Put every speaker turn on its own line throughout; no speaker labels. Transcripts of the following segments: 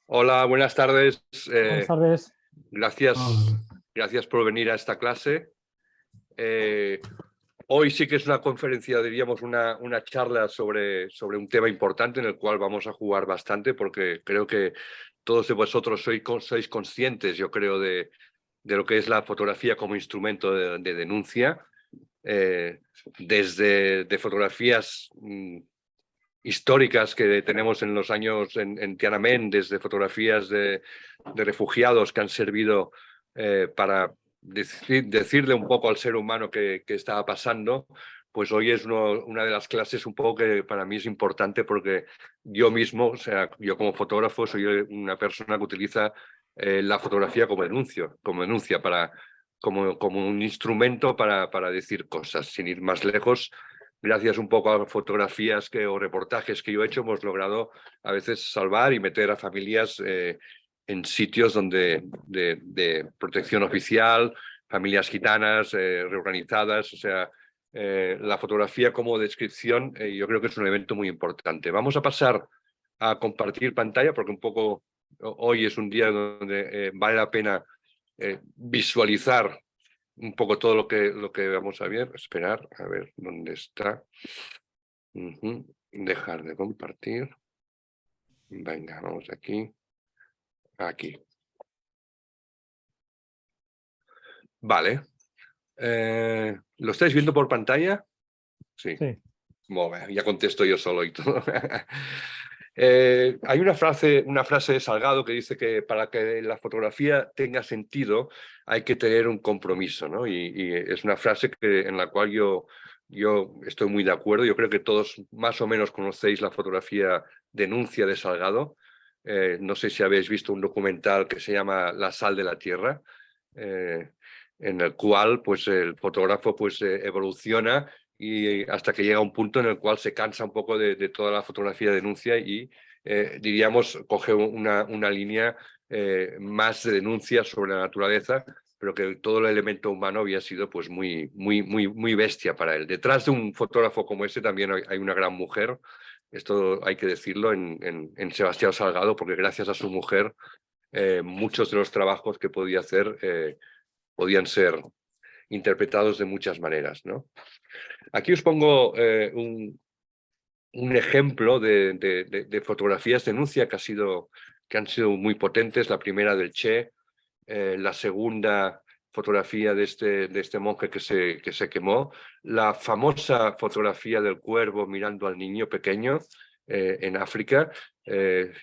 Hola, buenas tardes.
Buenas tardes.
Gracias, gracias por venir a esta clase. Hoy sí que es una conferencia, diríamos, una charla sobre un tema importante en el cual vamos a jugar bastante, porque creo que todos de vosotros sois conscientes, yo creo, de lo que es la fotografía como instrumento de denuncia, desde de fotografías históricas que tenemos en los años en Tiananmen, desde fotografías de refugiados que han servido para decirle un poco al ser humano que estaba pasando. Pues hoy es una de las clases un poco que para mí es importante, porque yo mismo, o sea, yo como fotógrafo soy una persona que utiliza la fotografía como denuncia como un instrumento para decir cosas. Sin ir más lejos, gracias un poco a fotografías o reportajes que yo he hecho, hemos logrado a veces salvar y meter a familias en sitios de protección oficial, familias gitanas, reorganizadas. O sea, la fotografía como descripción yo creo que es un evento muy importante. Vamos a pasar a compartir pantalla, porque un poco hoy es un día donde vale la pena visualizar un poco todo lo que vamos a ver. Esperar, a ver dónde está. Dejar de compartir. Venga, vamos aquí. Aquí. Vale. ¿Lo estáis viendo por pantalla? Sí.
Sí,
Molt bé, ya contesto yo solo y todo. Hay una frase de Salgado que dice que para que la fotografía tenga sentido hay que tener un compromiso, ¿no? Y es una frase en la cual yo estoy muy de acuerdo. Yo creo que todos más o menos conocéis la fotografía Denuncia de Salgado. No sé si habéis visto un documental que se llama La sal de la tierra, eh, en el cual pues, el fotógrafo pues, evoluciona y hasta que llega a un punto en el cual se cansa un poco de toda la fotografía de denuncia y, diríamos, coge una línea más de denuncia sobre la naturaleza, pero que todo el elemento humano había sido pues muy bestia para él. Detrás de un fotógrafo como ese también hay una gran mujer. Esto hay que decirlo en Sebastián Salgado, porque gracias a su mujer muchos de los trabajos que podía hacer podían ser interpretados de muchas maneras, ¿no? Aquí os pongo un ejemplo de fotografías de denuncia que han sido muy potentes. La primera del Che, la segunda fotografía de este monje que se quemó, la famosa fotografía del cuervo mirando al niño pequeño en África.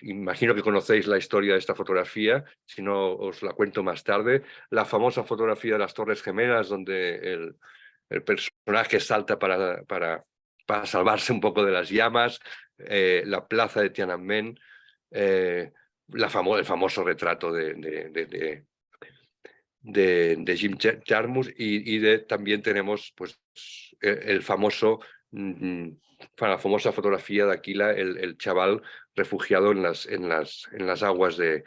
Imagino que conocéis la historia de esta fotografía, si no os la cuento más tarde. La famosa fotografía de las Torres Gemelas, donde el personaje salta para salvarse un poco de las llamas, la plaza de Tiananmen, el famoso retrato de Jim Jarmusch, también tenemos pues, el famoso, la famosa fotografía de Aquila, el chaval refugiado en las aguas de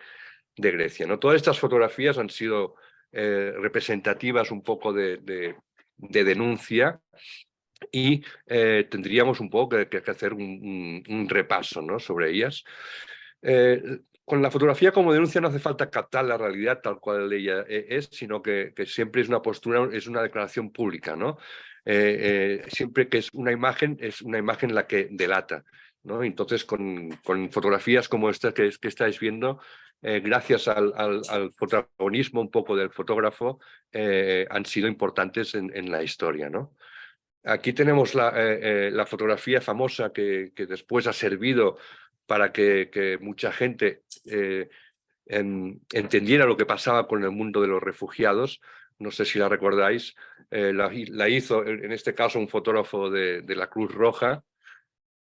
Grecia, ¿no? Todas estas fotografías han sido representativas un poco de denuncia, y tendríamos un poco que hacer un repaso, ¿no?, sobre ellas. Con la fotografía como denuncia no hace falta captar la realidad tal cual ella es, sino que siempre es una postura, es una declaración pública, ¿no? Siempre que es una imagen la que delata, ¿no? Entonces, con fotografías como esta que estáis viendo, gracias al protagonismo un poco del fotógrafo, han sido importantes en la historia, ¿no? Aquí tenemos la fotografía famosa que después ha servido para que mucha gente entendiera lo que pasaba con el mundo de los refugiados. No sé si la recordáis. La hizo, en este caso, un fotógrafo de la Cruz Roja,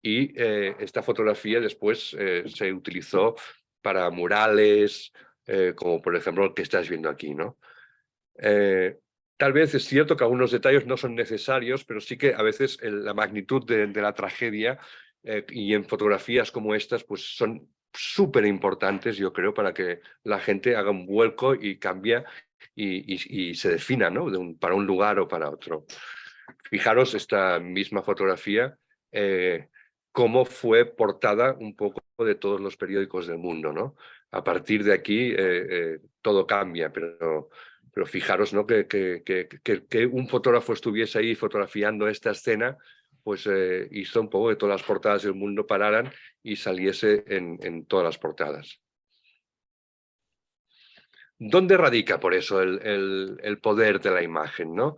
y esta fotografía después se utilizó para murales, como por ejemplo el que estás viendo aquí, ¿no? Tal vez es cierto que algunos detalles no son necesarios, pero sí que a veces la magnitud de la tragedia y en fotografías como estas pues son súper importantes, yo creo, para que la gente haga un vuelco y cambie y se defina, ¿no?, para un lugar o para otro. Fijaros esta misma fotografía. cómo fue portada un poco de todos los periódicos del mundo, ¿no? A partir de aquí todo cambia, pero fijaros, ¿no? Que un fotógrafo estuviese ahí fotografiando esta escena, pues hizo un poco que todas las portadas del mundo pararan y saliese en todas las portadas. ¿Dónde radica por eso el poder de la imagen, ¿no?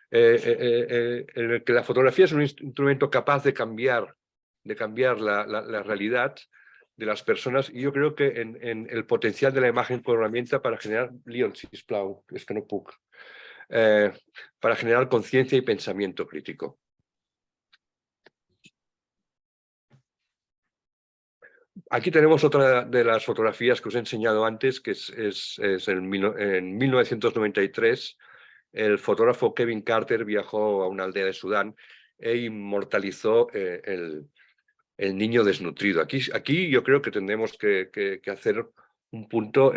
En el que la fotografía es un instrumento capaz de cambiar la realidad de las personas, y yo creo que en el potencial de la imagen como herramienta para generar, Leon, sisplau, es que no puc, para generar conciencia y pensamiento crítico. Aquí tenemos otra de las fotografías que os he enseñado antes, que es en 1993. El fotógrafo Kevin Carter viajó a una aldea de Sudán e inmortalizó el niño desnutrido. Aquí yo creo que tendremos que hacer un punto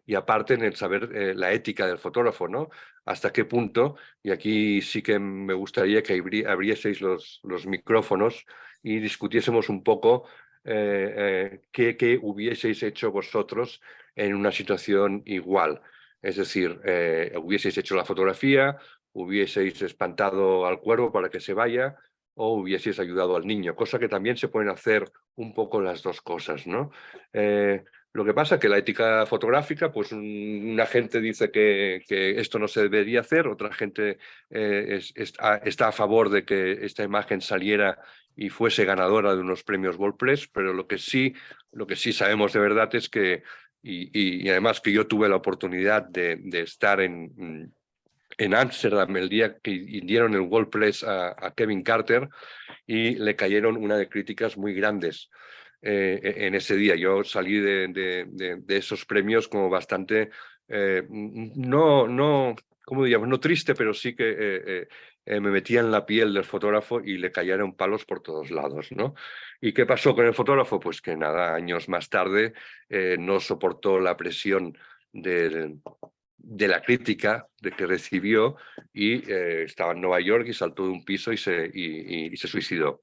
y aparte en el saber la ética del fotógrafo, ¿no? Hasta qué punto, y aquí sí que me gustaría que abrieseis los micrófonos y discutiésemos un poco qué hubieseis hecho vosotros en una situación igual. Es decir, hubieseis hecho la fotografía, hubieseis espantado al cuervo para que se vaya, o hubieseis ayudado al niño, cosa que también se pueden hacer un poco las dos cosas, ¿no? Lo que pasa es que la ética fotográfica, pues una gente dice que esto no se debería hacer, otra gente está a favor de que esta imagen saliera y fuese ganadora de unos premios Worldpress, pero lo que sí sabemos de verdad es que, y además que yo tuve la oportunidad de estar en Ámsterdam el día que dieron el Worldpress a Kevin Carter, y le cayeron una de críticas muy grandes en ese día. Yo salí de esos premios como bastante, ¿cómo diríamos? No triste, pero sí que me metía en la piel del fotógrafo y le cayeron palos por todos lados, ¿no? ¿Y qué pasó con el fotógrafo? Pues que nada, años más tarde no soportó la presión de la crítica de que recibió y estaba en Nueva York y saltó de un piso y se suicidó.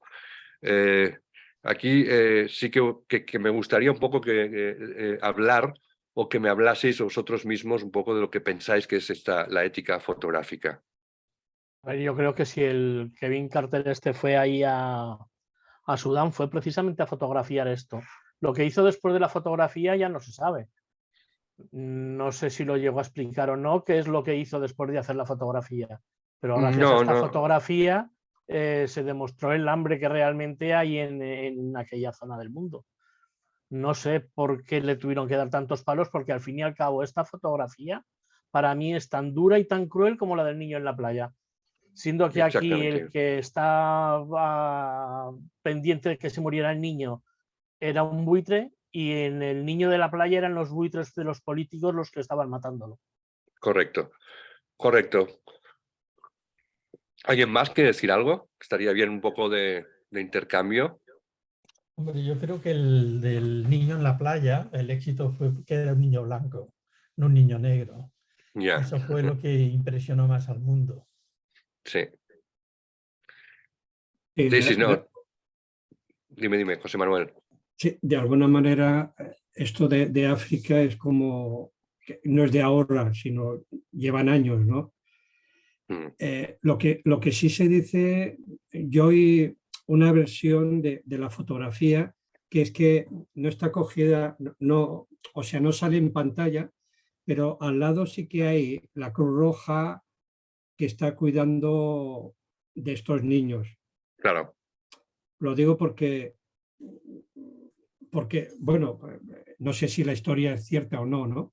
Aquí sí que me gustaría un poco hablar o que me hablaseis vosotros mismos un poco de lo que pensáis que es la ética fotográfica.
A ver, yo creo que si el Kevin Carter fue ahí a Sudán fue precisamente a fotografiar esto. Lo que hizo después de la fotografía ya no se sabe. No sé si lo llegó a explicar o no, qué es lo que hizo después de hacer la fotografía. Pero gracias a esta fotografía se demostró el hambre que realmente hay en aquella zona del mundo. No sé por qué le tuvieron que dar tantos palos, porque al fin y al cabo esta fotografía para mí es tan dura y tan cruel como la del niño en la playa. Siendo que aquí el que estaba pendiente de que se muriera el niño era un buitre, y en el niño de la playa eran los buitres de los políticos los que estaban matándolo.
Correcto, correcto. ¿Alguien más quiere decir algo? Estaría bien un poco de intercambio.
Hombre, yo creo que el del niño en la playa, el éxito fue que era un niño blanco, no un niño negro.
Ya.
Eso fue lo que impresionó más al mundo.
Sí. Sí, no. Dime, José Manuel.
Sí, de alguna manera esto de África es como, no es de ahora, sino llevan años, ¿no? Lo que sí se dice, yo oí una versión de la fotografía que es que no está cogida, no, o sea, no sale en pantalla, pero al lado sí que hay la Cruz Roja que está cuidando de estos niños.
Claro.
Lo digo porque, bueno, no sé si la historia es cierta o no, ¿no?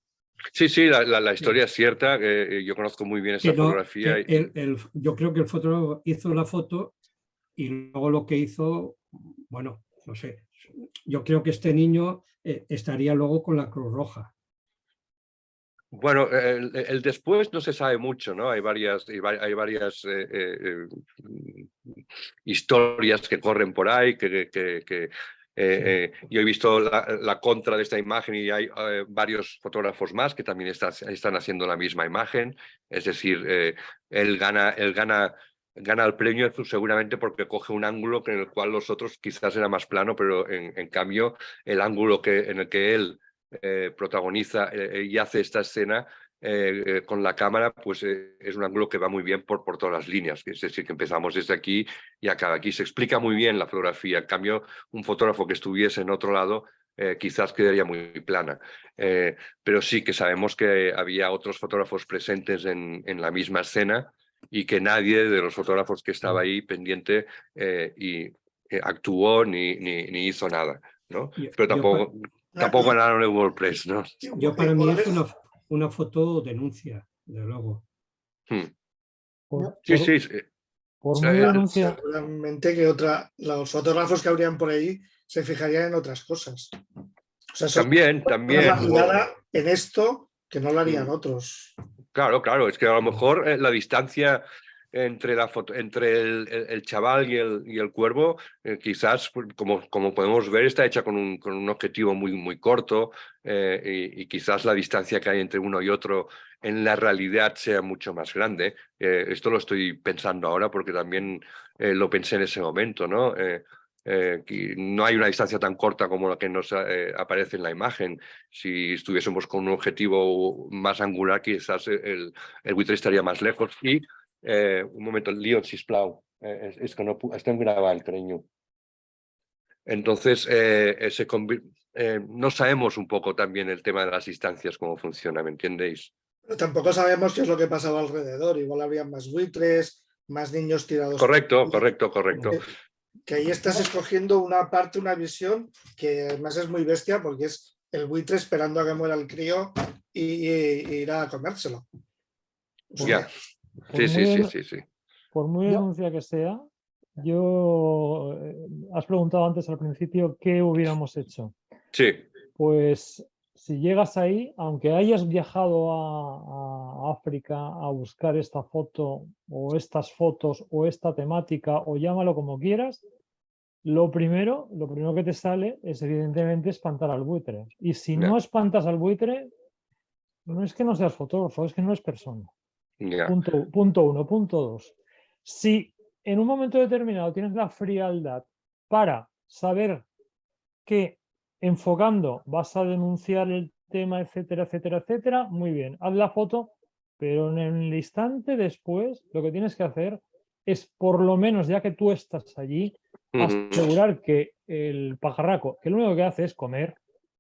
Sí, la historia es cierta. Yo conozco muy bien esa fotografía.
Yo creo que el fotógrafo hizo la foto y luego lo que hizo, bueno, no sé, yo creo que este niño estaría luego con la Cruz Roja.
Bueno, el después no se sabe mucho, ¿no? Hay varias historias que corren por ahí, yo he visto la contra de esta imagen y hay varios fotógrafos más que también están haciendo la misma imagen. Es decir, él gana gana el premio seguramente porque coge un ángulo en el cual los otros quizás era más plano, pero en cambio el ángulo en el que él protagoniza y hace esta escena con la cámara, pues es un ángulo que va muy bien por todas las líneas. Es decir, que empezamos desde aquí y acaba aquí. Se explica muy bien la fotografía. En cambio, un fotógrafo que estuviese en otro lado quizás quedaría muy plana. Pero sí que sabemos que había otros fotógrafos presentes en la misma escena y que nadie de los fotógrafos que estaba ahí pendiente actuó ni hizo nada, ¿no? Pero tampoco ganaron el World Press, ¿no?
Yo para mí es una foto denuncia, de luego.
Sí, sí.
Por muy denuncia. Seguramente que los fotógrafos que habrían por ahí se fijarían en otras cosas. O sea,
también.
La mirada en esto que no lo harían otros.
Claro, es que a lo mejor la distancia entre el chaval y el cuervo, quizás, como podemos ver, está hecha con un objetivo muy corto y quizás la distancia que hay entre uno y otro en la realidad sea mucho más grande. Esto lo estoy pensando ahora porque también lo pensé en ese momento, ¿no? No hay una distancia tan corta como la que nos aparece en la imagen. Si estuviésemos con un objetivo más angular, quizás el buitre estaría más lejos. Y un momento, Leon, sisplau, és que no estem gravant, carinyo. Entonces, no sabemos un poco también el tema de las distancias, cómo funciona, ¿me entendéis?
Pero tampoco sabemos qué es lo que pasaba alrededor. Igual habría más buitres, más niños tirados.
Correcto.
Que ahí estás escogiendo una parte, una visión que además es muy bestia porque es el buitre esperando a que muera el crío y ir a comérselo.
Ya. Sí.
Por muy denuncia que sea, has preguntado antes al principio qué hubiéramos hecho.
Sí.
Pues si llegas ahí, aunque hayas viajado a África a buscar esta foto o estas fotos o esta temática o llámalo como quieras, lo primero que te sale es evidentemente espantar al buitre. Y si no espantas al buitre, no es que no seas fotógrafo, es que no es persona. Punto uno. Punto dos. Si en un momento determinado tienes la frialdad para saber que enfocando vas a denunciar el tema, etcétera, muy bien, haz la foto, pero en el instante después lo que tienes que hacer es, por lo menos ya que tú estás allí, asegurar que el pajarraco, que lo único que hace es comer,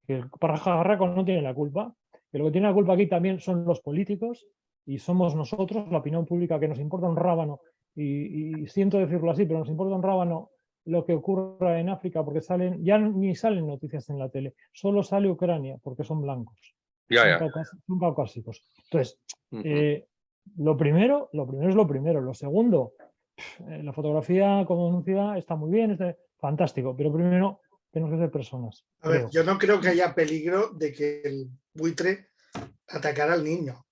que el pajarraco no tiene la culpa, que lo que tiene la culpa aquí también son los políticos y somos nosotros, la opinión pública, que nos importa un rábano, y siento decirlo así, pero nos importa un rábano lo que ocurra en África, porque ya ni salen noticias en la tele, solo sale Ucrania, porque son blancos, son caucásicos. Entonces, lo primero es lo primero. Lo segundo, la fotografía como denuncia está muy bien, fantástico, pero primero tenemos que ser personas.
A ver, yo no creo que haya peligro de que el buitre atacara al niño.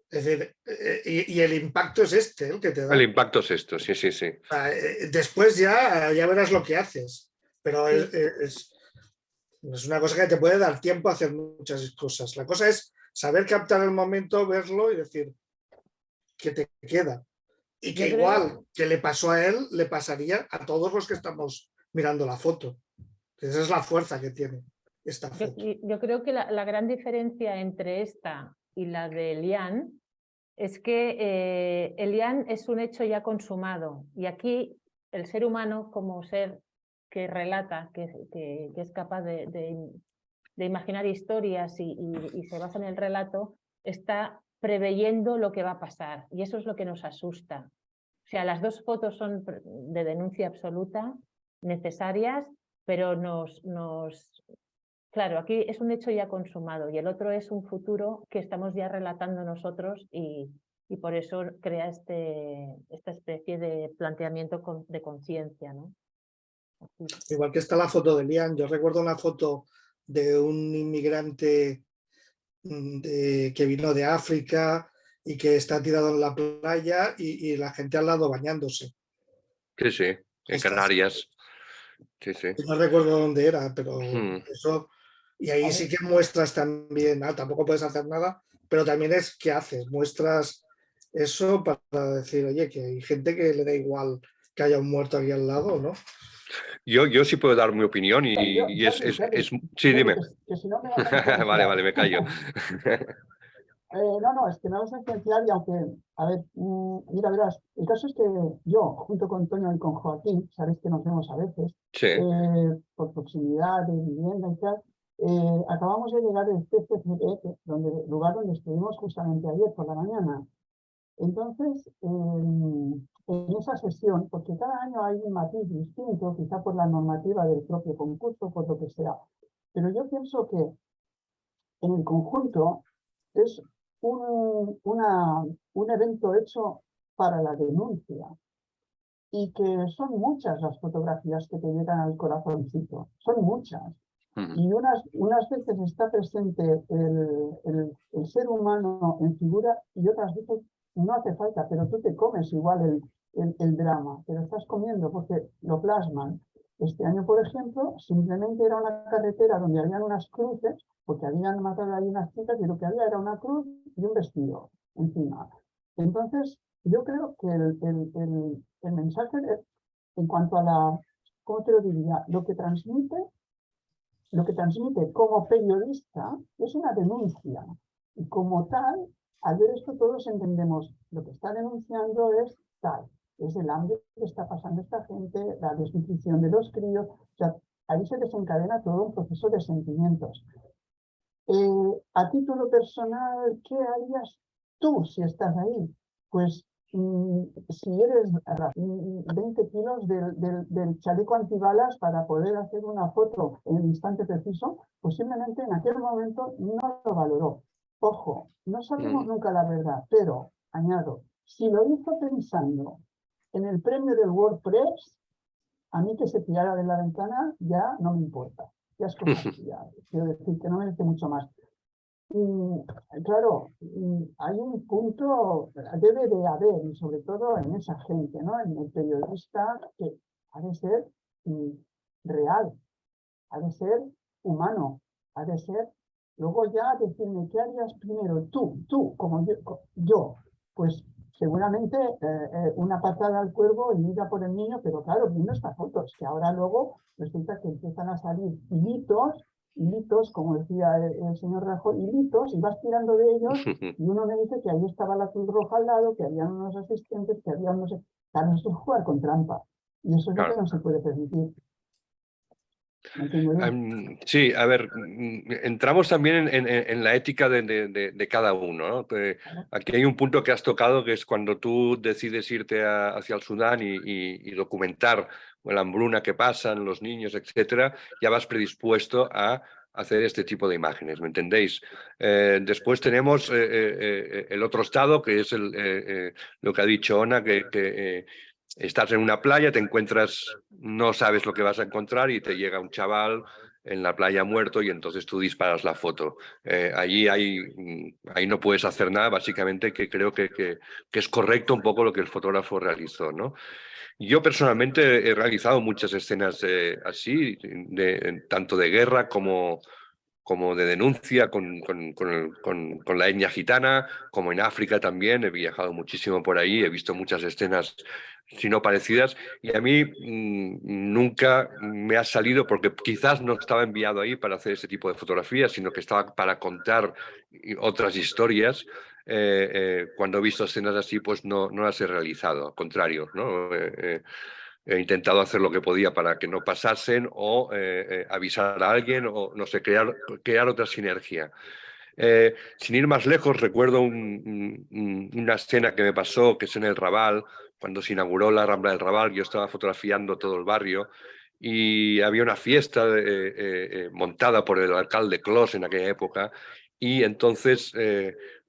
Es decir, y el impacto es el que te da.
El impacto es esto, sí.
Después ya verás lo que haces, pero es una cosa que te puede dar tiempo a hacer muchas cosas. La cosa es saber captar el momento, verlo y decir que te queda. Y que igual que le pasó a él, le pasaría a todos los que estamos mirando la foto. Esa es la fuerza que tiene esta foto.
Yo creo que la gran diferencia entre esta y la de Elian es que Elian es un hecho ya consumado y aquí el ser humano como ser que relata, que es capaz de imaginar historias y se basa en el relato, está preveyendo lo que va a pasar y eso es lo que nos asusta. O sea, las dos fotos son de denuncia absoluta, necesarias, pero claro, aquí es un hecho ya consumado y el otro es un futuro que estamos ya relatando nosotros y por eso crea esta especie de planteamiento de conciencia, ¿no?
Igual que está la foto de Elian, yo recuerdo una foto de un inmigrante que vino de África y que está tirado en la playa y la gente al lado bañándose.
Sí, en Canarias. Sí.
No recuerdo dónde era, pero eso... Y ahí sí que muestras también, tampoco puedes hacer nada, pero también es qué haces, muestras eso para decir, oye, que hay gente que le da igual que haya un muerto aquí al lado, ¿no?
Yo sí puedo dar mi opinión y
Charlie,
Sí, dime.
que si no me vas a influenciar.
Vale, me callo.
No, es que me vas a influenciar y aunque, a ver, mira, verás, el caso es que yo, junto con Toño y con Joaquín, sabéis que nos vemos a veces,
Sí.
por proximidad de vivienda y tal, acabamos de llegar del CCCP, lugar donde estuvimos justamente ayer por la mañana. Entonces, en esa sesión, porque cada año hay un matiz distinto, quizá por la normativa del propio concurso, por lo que sea, pero yo pienso que en el conjunto es un evento hecho para la denuncia y que son muchas las fotografías que te llegan al corazoncito, son muchas. Y unas veces está presente el ser humano en figura y otras veces no hace falta, pero tú te comes igual el drama, te lo estás comiendo porque lo plasman. Este año, por ejemplo, simplemente era una carretera donde habían unas cruces, porque habían matado ahí unas chicas y lo que había era una cruz y un vestido encima. Entonces, yo creo que el mensaje, en cuanto a la, ¿cómo te lo diría? Lo que transmite como periodista es una denuncia. Y como tal, al ver esto todos entendemos, lo que está denunciando es tal, es el hambre que está pasando esta gente, la desnutrición de los críos, o sea, ahí se desencadena todo un proceso de sentimientos. A título personal, ¿qué harías tú si estás ahí? Pues si eres 20 kilos del chaleco antibalas para poder hacer una foto en el instante preciso, posiblemente en aquel momento no lo valoró. Ojo, no sabemos nunca la verdad, pero, añado, si lo hizo pensando en el premio del WordPress, a mí que se tirara de la ventana ya no me importa. Ya es cosa suya. Quiero decir que no merece mucho más. Claro, hay un punto, debe de haber, y sobre todo en esa gente, ¿no? En el periodista, que ha de ser real, ha de ser humano, ha de ser, luego ya decirme, ¿qué harías primero? Tú, como yo, pues seguramente una patada al cuervo y ir a por el niño, pero claro, viendo esta foto, es que ahora luego resulta que empiezan a salir hilitos, como decía el señor Rajoy, hilitos, y vas tirando de ellos, y uno me dice que ahí estaba la Cruz Roja al lado, que había unos asistentes, que había no sé, claro, esto es jugar con trampa, y eso es lo que no se puede permitir.
Sí, a ver, entramos también en la ética de cada uno, ¿no? Aquí hay un punto que has tocado, que es cuando tú decides irte hacia el Sudán y documentar la hambruna que pasan, los niños, etcétera, ya vas predispuesto a hacer este tipo de imágenes, ¿me entendéis? Después tenemos el otro estado, que es lo que ha dicho Ona, que estás en una playa, te encuentras, no sabes lo que vas a encontrar y te llega un chaval en la playa muerto y entonces tú disparas la foto. Ahí no puedes hacer nada, básicamente, que creo que es correcto un poco lo que el fotógrafo realizó, ¿no? Yo personalmente he realizado muchas escenas así, tanto de guerra como de denuncia con la etnia gitana, como en África también. He viajado muchísimo por ahí, he visto muchas escenas, si no parecidas, y a mí nunca me ha salido, porque quizás no estaba enviado ahí para hacer ese tipo de fotografías, sino que estaba para contar otras historias. Cuando he visto escenas así, pues no las he realizado, al contrario, ¿no? He intentado hacer lo que podía para que no pasasen o avisar a alguien o, no sé, crear otra sinergia. Sin ir más lejos, recuerdo una escena que me pasó, que es en el Raval, cuando se inauguró la Rambla del Raval. Yo estaba fotografiando todo el barrio y había una fiesta montada por el alcalde Clos en aquella época, y entonces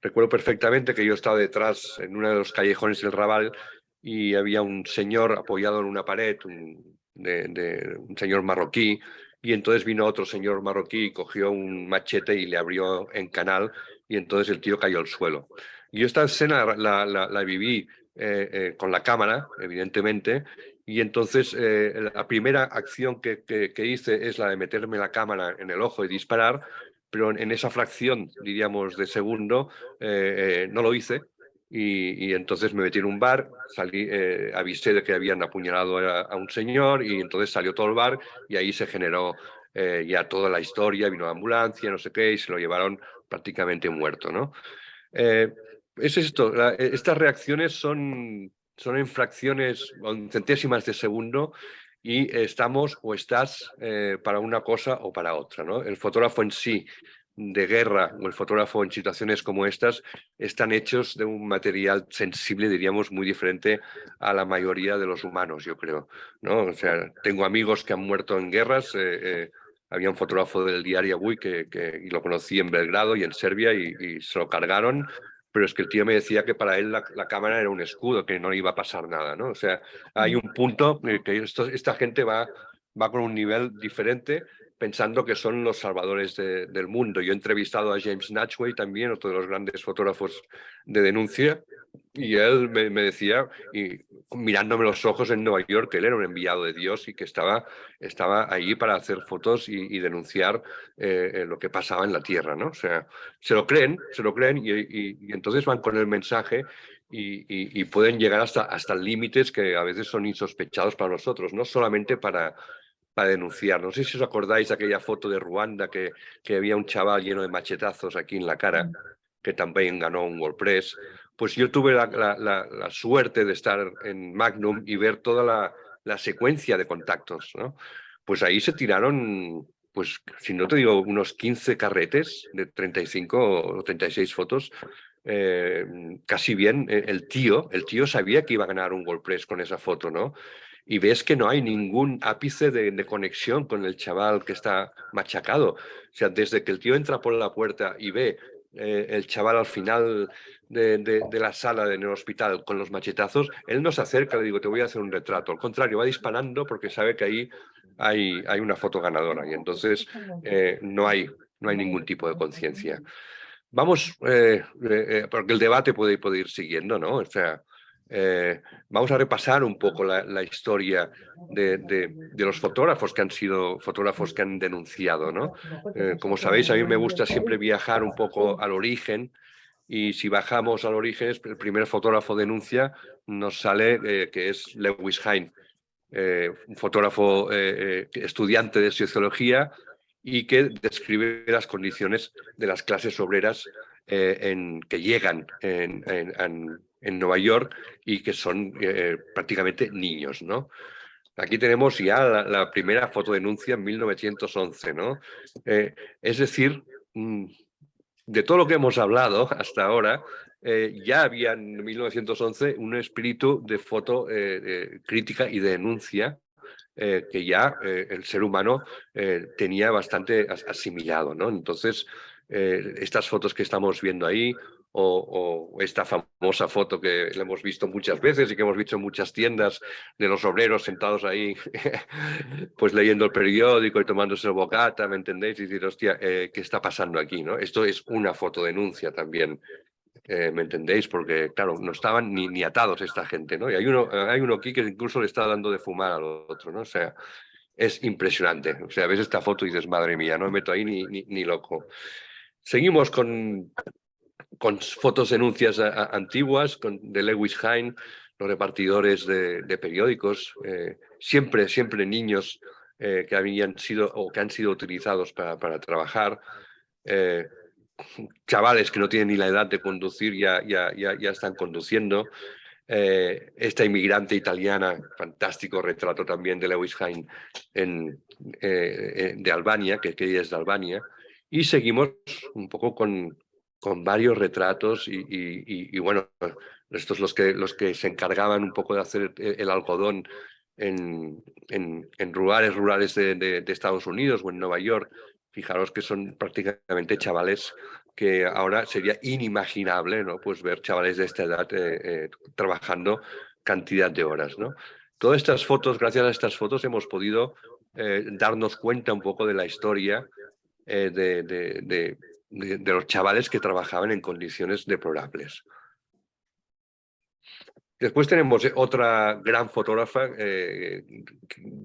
recuerdo perfectamente que yo estaba detrás en uno de los callejones del Raval y había un señor apoyado en una pared, un señor marroquí, y entonces vino otro señor marroquí, cogió un machete y le abrió en canal, y entonces el tío cayó al suelo. Y esta escena la viví con la cámara, evidentemente, y entonces la primera acción que hice es la de meterme la cámara en el ojo y disparar, pero en esa fracción, diríamos, de segundo, no lo hice. y entonces me metí en un bar, salí, avisé de que habían apuñalado a un señor y entonces salió todo el bar y ahí se generó ya toda la historia, vino la ambulancia, no sé qué, y se lo llevaron prácticamente muerto, ¿no? Es esto, estas reacciones son en fracciones o en centésimas de segundo y estamos o estás para una cosa o para otra, ¿no? El fotógrafo en sí de guerra o el fotógrafo en situaciones como estas están hechos de un material sensible, diríamos, muy diferente a la mayoría de los humanos, yo creo, ¿no? O sea, tengo amigos que han muerto en guerras. Había un fotógrafo del diario Avui y lo conocí en Belgrado y en Serbia y se lo cargaron, pero es que el tío me decía que para él la cámara era un escudo, que no iba a pasar nada, ¿no? O sea, hay un punto que esta gente va con un nivel diferente, pensando que son los salvadores del mundo. Yo he entrevistado a James Natchway también, otro de los grandes fotógrafos de denuncia, y él me decía, y mirándome los ojos en Nueva York, que él era un enviado de Dios y que estaba ahí para hacer fotos y denunciar lo que pasaba en la Tierra, ¿no? O sea, se lo creen y entonces van con el mensaje y pueden llegar hasta límites que a veces son insospechados para nosotros, no solamente para denunciar. No sé si os acordáis de aquella foto de Ruanda que había un chaval lleno de machetazos aquí en la cara, que también ganó un WordPress. Pues yo tuve la suerte de estar en Magnum y ver toda la secuencia de contactos, ¿no? Pues ahí se tiraron, pues si no te digo, unos 15 carretes de 35 o 36 fotos. Casi bien, el tío sabía que iba a ganar un WordPress con esa foto, ¿no? Y ves que no hay ningún ápice de conexión con el chaval que está machacado. O sea, desde que el tío entra por la puerta y ve el chaval al final de la sala en el hospital con los machetazos, él no se acerca, le digo, te voy a hacer un retrato. Al contrario, va disparando porque sabe que ahí hay una foto ganadora y entonces no hay ningún tipo de conciencia. Vamos, porque el debate puede ir siguiendo, ¿no? O sea, vamos a repasar un poco la historia de los fotógrafos que han sido fotógrafos que han denunciado, ¿no? Como sabéis, a mí me gusta siempre viajar un poco al origen y si bajamos al origen, el primer fotógrafo denuncia nos sale que es Lewis Hine, un fotógrafo estudiante de sociología y que describe las condiciones de las clases obreras que llegan en Nueva York y que son prácticamente niños, ¿no? Aquí tenemos ya la primera fotodenuncia en 1911, ¿no? Es decir, de todo lo que hemos hablado hasta ahora, ya había en 1911 un espíritu de foto crítica y de denuncia que ya el ser humano tenía bastante asimilado, ¿no? Entonces, estas fotos que estamos viendo ahí, o esta famosa foto que la hemos visto muchas veces y que hemos visto en muchas tiendas de los obreros sentados ahí, pues leyendo el periódico y tomándose el bocata, ¿me entendéis? Y decir, hostia, ¿qué está pasando aquí, no? Esto es una fotodenuncia también. ¿Me entendéis? Porque, claro, no estaban ni atados esta gente, ¿no? Y hay uno aquí que incluso le está dando de fumar al otro, ¿no? O sea, es impresionante. O sea, ves esta foto y dices, madre mía, no me meto ahí ni loco. Seguimos con fotos denuncias antiguas de Lewis Hine, los repartidores de periódicos, siempre niños que habían sido o que han sido utilizados para trabajar. Chavales que no tienen ni la edad de conducir ya están conduciendo. Esta inmigrante italiana, fantástico retrato también de Lewis Hine de Albania, que ella es de Albania. Y seguimos un poco con varios retratos y bueno, estos los que se encargaban un poco de hacer el algodón en rurales de Estados Unidos o en Nueva York. Fijaros que son prácticamente chavales que ahora sería inimaginable, ¿no? Pues ver chavales de esta edad trabajando cantidad de horas, ¿no? Todas estas fotos, gracias a estas fotos, hemos podido darnos cuenta un poco de la historia de los chavales que trabajaban en condiciones deplorables. Después tenemos otra gran fotógrafa,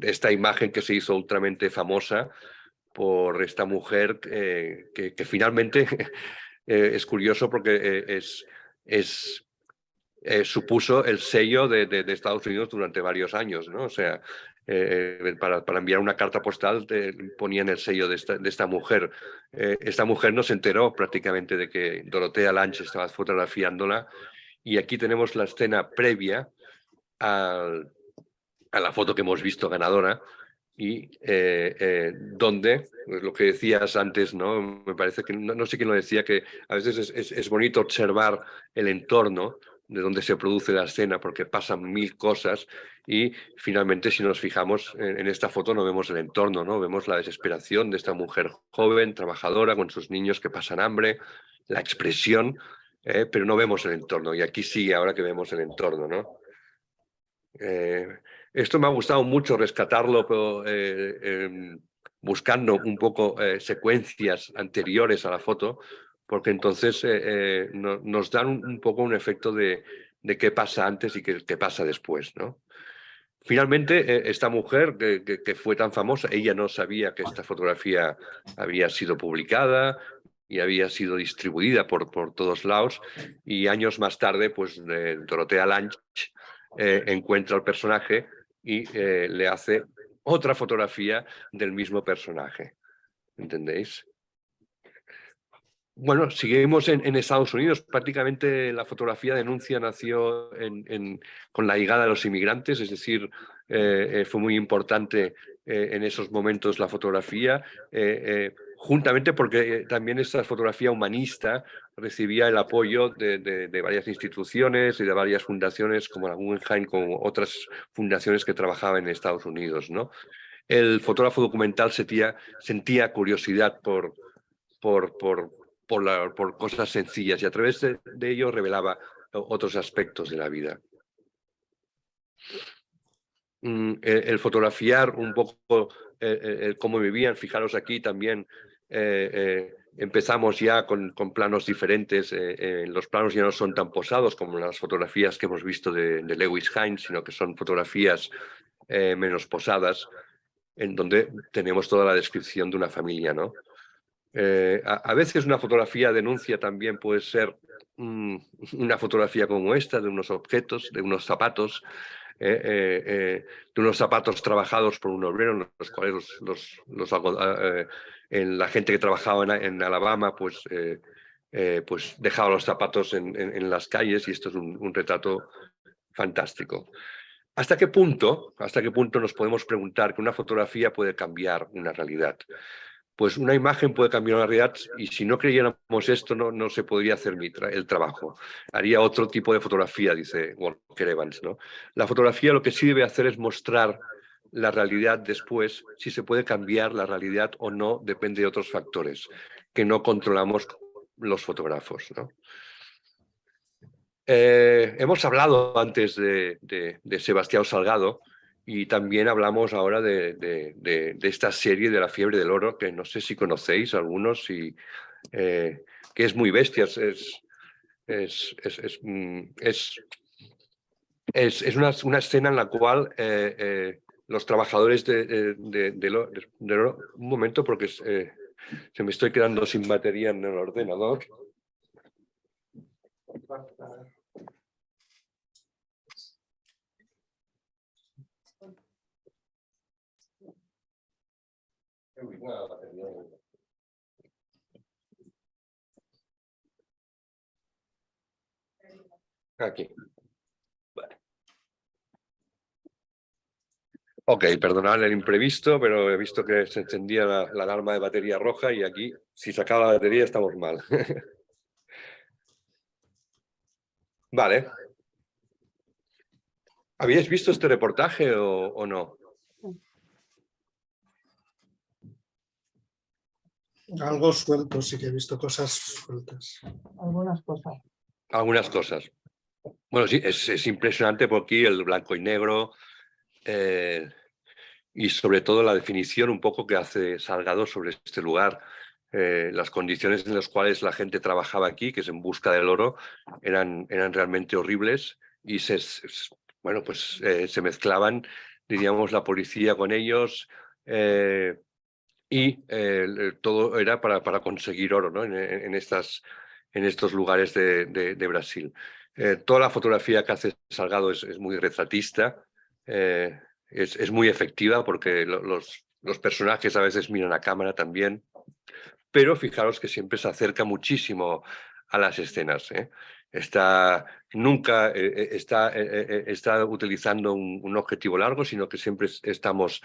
esta imagen que se hizo ultramente famosa por esta mujer que finalmente es curioso porque es supuso el sello de Estados Unidos durante varios años, ¿no? O sea, para enviar una carta postal ponían el sello de esta mujer. Esta mujer no se enteró prácticamente de que Dorothea Lange estaba fotografiándola, y aquí tenemos la escena previa a la foto que hemos visto ganadora, y donde, pues lo que decías antes, ¿no? Me parece que, no sé quién lo decía, que a veces es bonito observar el entorno de donde se produce la escena, porque pasan mil cosas, y finalmente, si nos fijamos en esta foto, no vemos el entorno, ¿no? Vemos la desesperación de esta mujer joven, trabajadora, con sus niños que pasan hambre, la expresión, pero no vemos el entorno, y aquí sí, ahora que vemos el entorno, ¿no? Esto me ha gustado mucho rescatarlo, pero, buscando un poco secuencias anteriores a la foto, porque entonces nos dan un poco un efecto de qué pasa antes y qué pasa después, ¿no? Finalmente, esta mujer que fue tan famosa, ella no sabía que esta fotografía había sido publicada y había sido distribuida por todos lados, y años más tarde, pues Dorothea Lange encuentra al personaje y le hace otra fotografía del mismo personaje. ¿Entendéis? Bueno, seguimos en Estados Unidos. Prácticamente la fotografía denuncia nació con la llegada de los inmigrantes, es decir, fue muy importante en esos momentos la fotografía, juntamente porque también esta fotografía humanista recibía el apoyo de varias instituciones y de varias fundaciones, como la Guggenheim, como otras fundaciones que trabajaban en Estados Unidos, ¿no? El fotógrafo documental sentía curiosidad por cosas sencillas, y a través de ello revelaba otros aspectos de la vida. El fotografiar un poco cómo vivían, fijaros aquí también, empezamos ya con planos diferentes. Los planos ya no son tan posados como las fotografías que hemos visto de Lewis Hines, sino que son fotografías menos posadas, en donde tenemos toda la descripción de una familia, ¿no? A veces una fotografía denuncia también puede ser una fotografía como esta, de unos objetos, de unos zapatos, de unos zapatos trabajados por un obrero, en los cuales la gente que trabajaba en Alabama pues dejaba los zapatos en las calles, y esto es un retrato fantástico. ¿Hasta qué punto nos podemos preguntar que una fotografía puede cambiar una realidad? Pues una imagen puede cambiar una realidad, y si no creyéramos esto, no se podría hacer el trabajo. Haría otro tipo de fotografía, dice Walker Evans, ¿no? La fotografía lo que sí debe hacer es mostrar la realidad después. Si se puede cambiar la realidad o no depende de otros factores que no controlamos los fotógrafos, ¿no? Hemos hablado antes de Sebastião Salgado, y también hablamos ahora de esta serie de La fiebre del oro, que no sé si conocéis algunos, que es muy bestia. Es una escena en la cual los trabajadores del oro... Un momento, porque se me estoy quedando sin batería en el ordenador. Aquí. Vale. Ok, perdonad el imprevisto, pero he visto que se encendía la alarma de batería roja, y aquí, si se acaba la batería, estamos mal. Vale. ¿Habíais visto este reportaje o no?
Algo suelto, sí que he visto cosas sueltas.
Algunas cosas.
Algunas cosas. Bueno, sí, es impresionante porque aquí el blanco y negro, y sobre todo la definición un poco que hace Salgado sobre este lugar. Las condiciones en las cuales la gente trabajaba aquí, que es en busca del oro, eran realmente horribles, y se mezclaban, diríamos, la policía con ellos, y todo era para conseguir oro, ¿no? en estos lugares de Brasil. Toda la fotografía que hace Salgado es muy retratista, es muy efectiva porque los personajes a veces miran a cámara también, pero fijaros que siempre se acerca muchísimo a las escenas. Nunca está utilizando un objetivo largo, sino que siempre estamos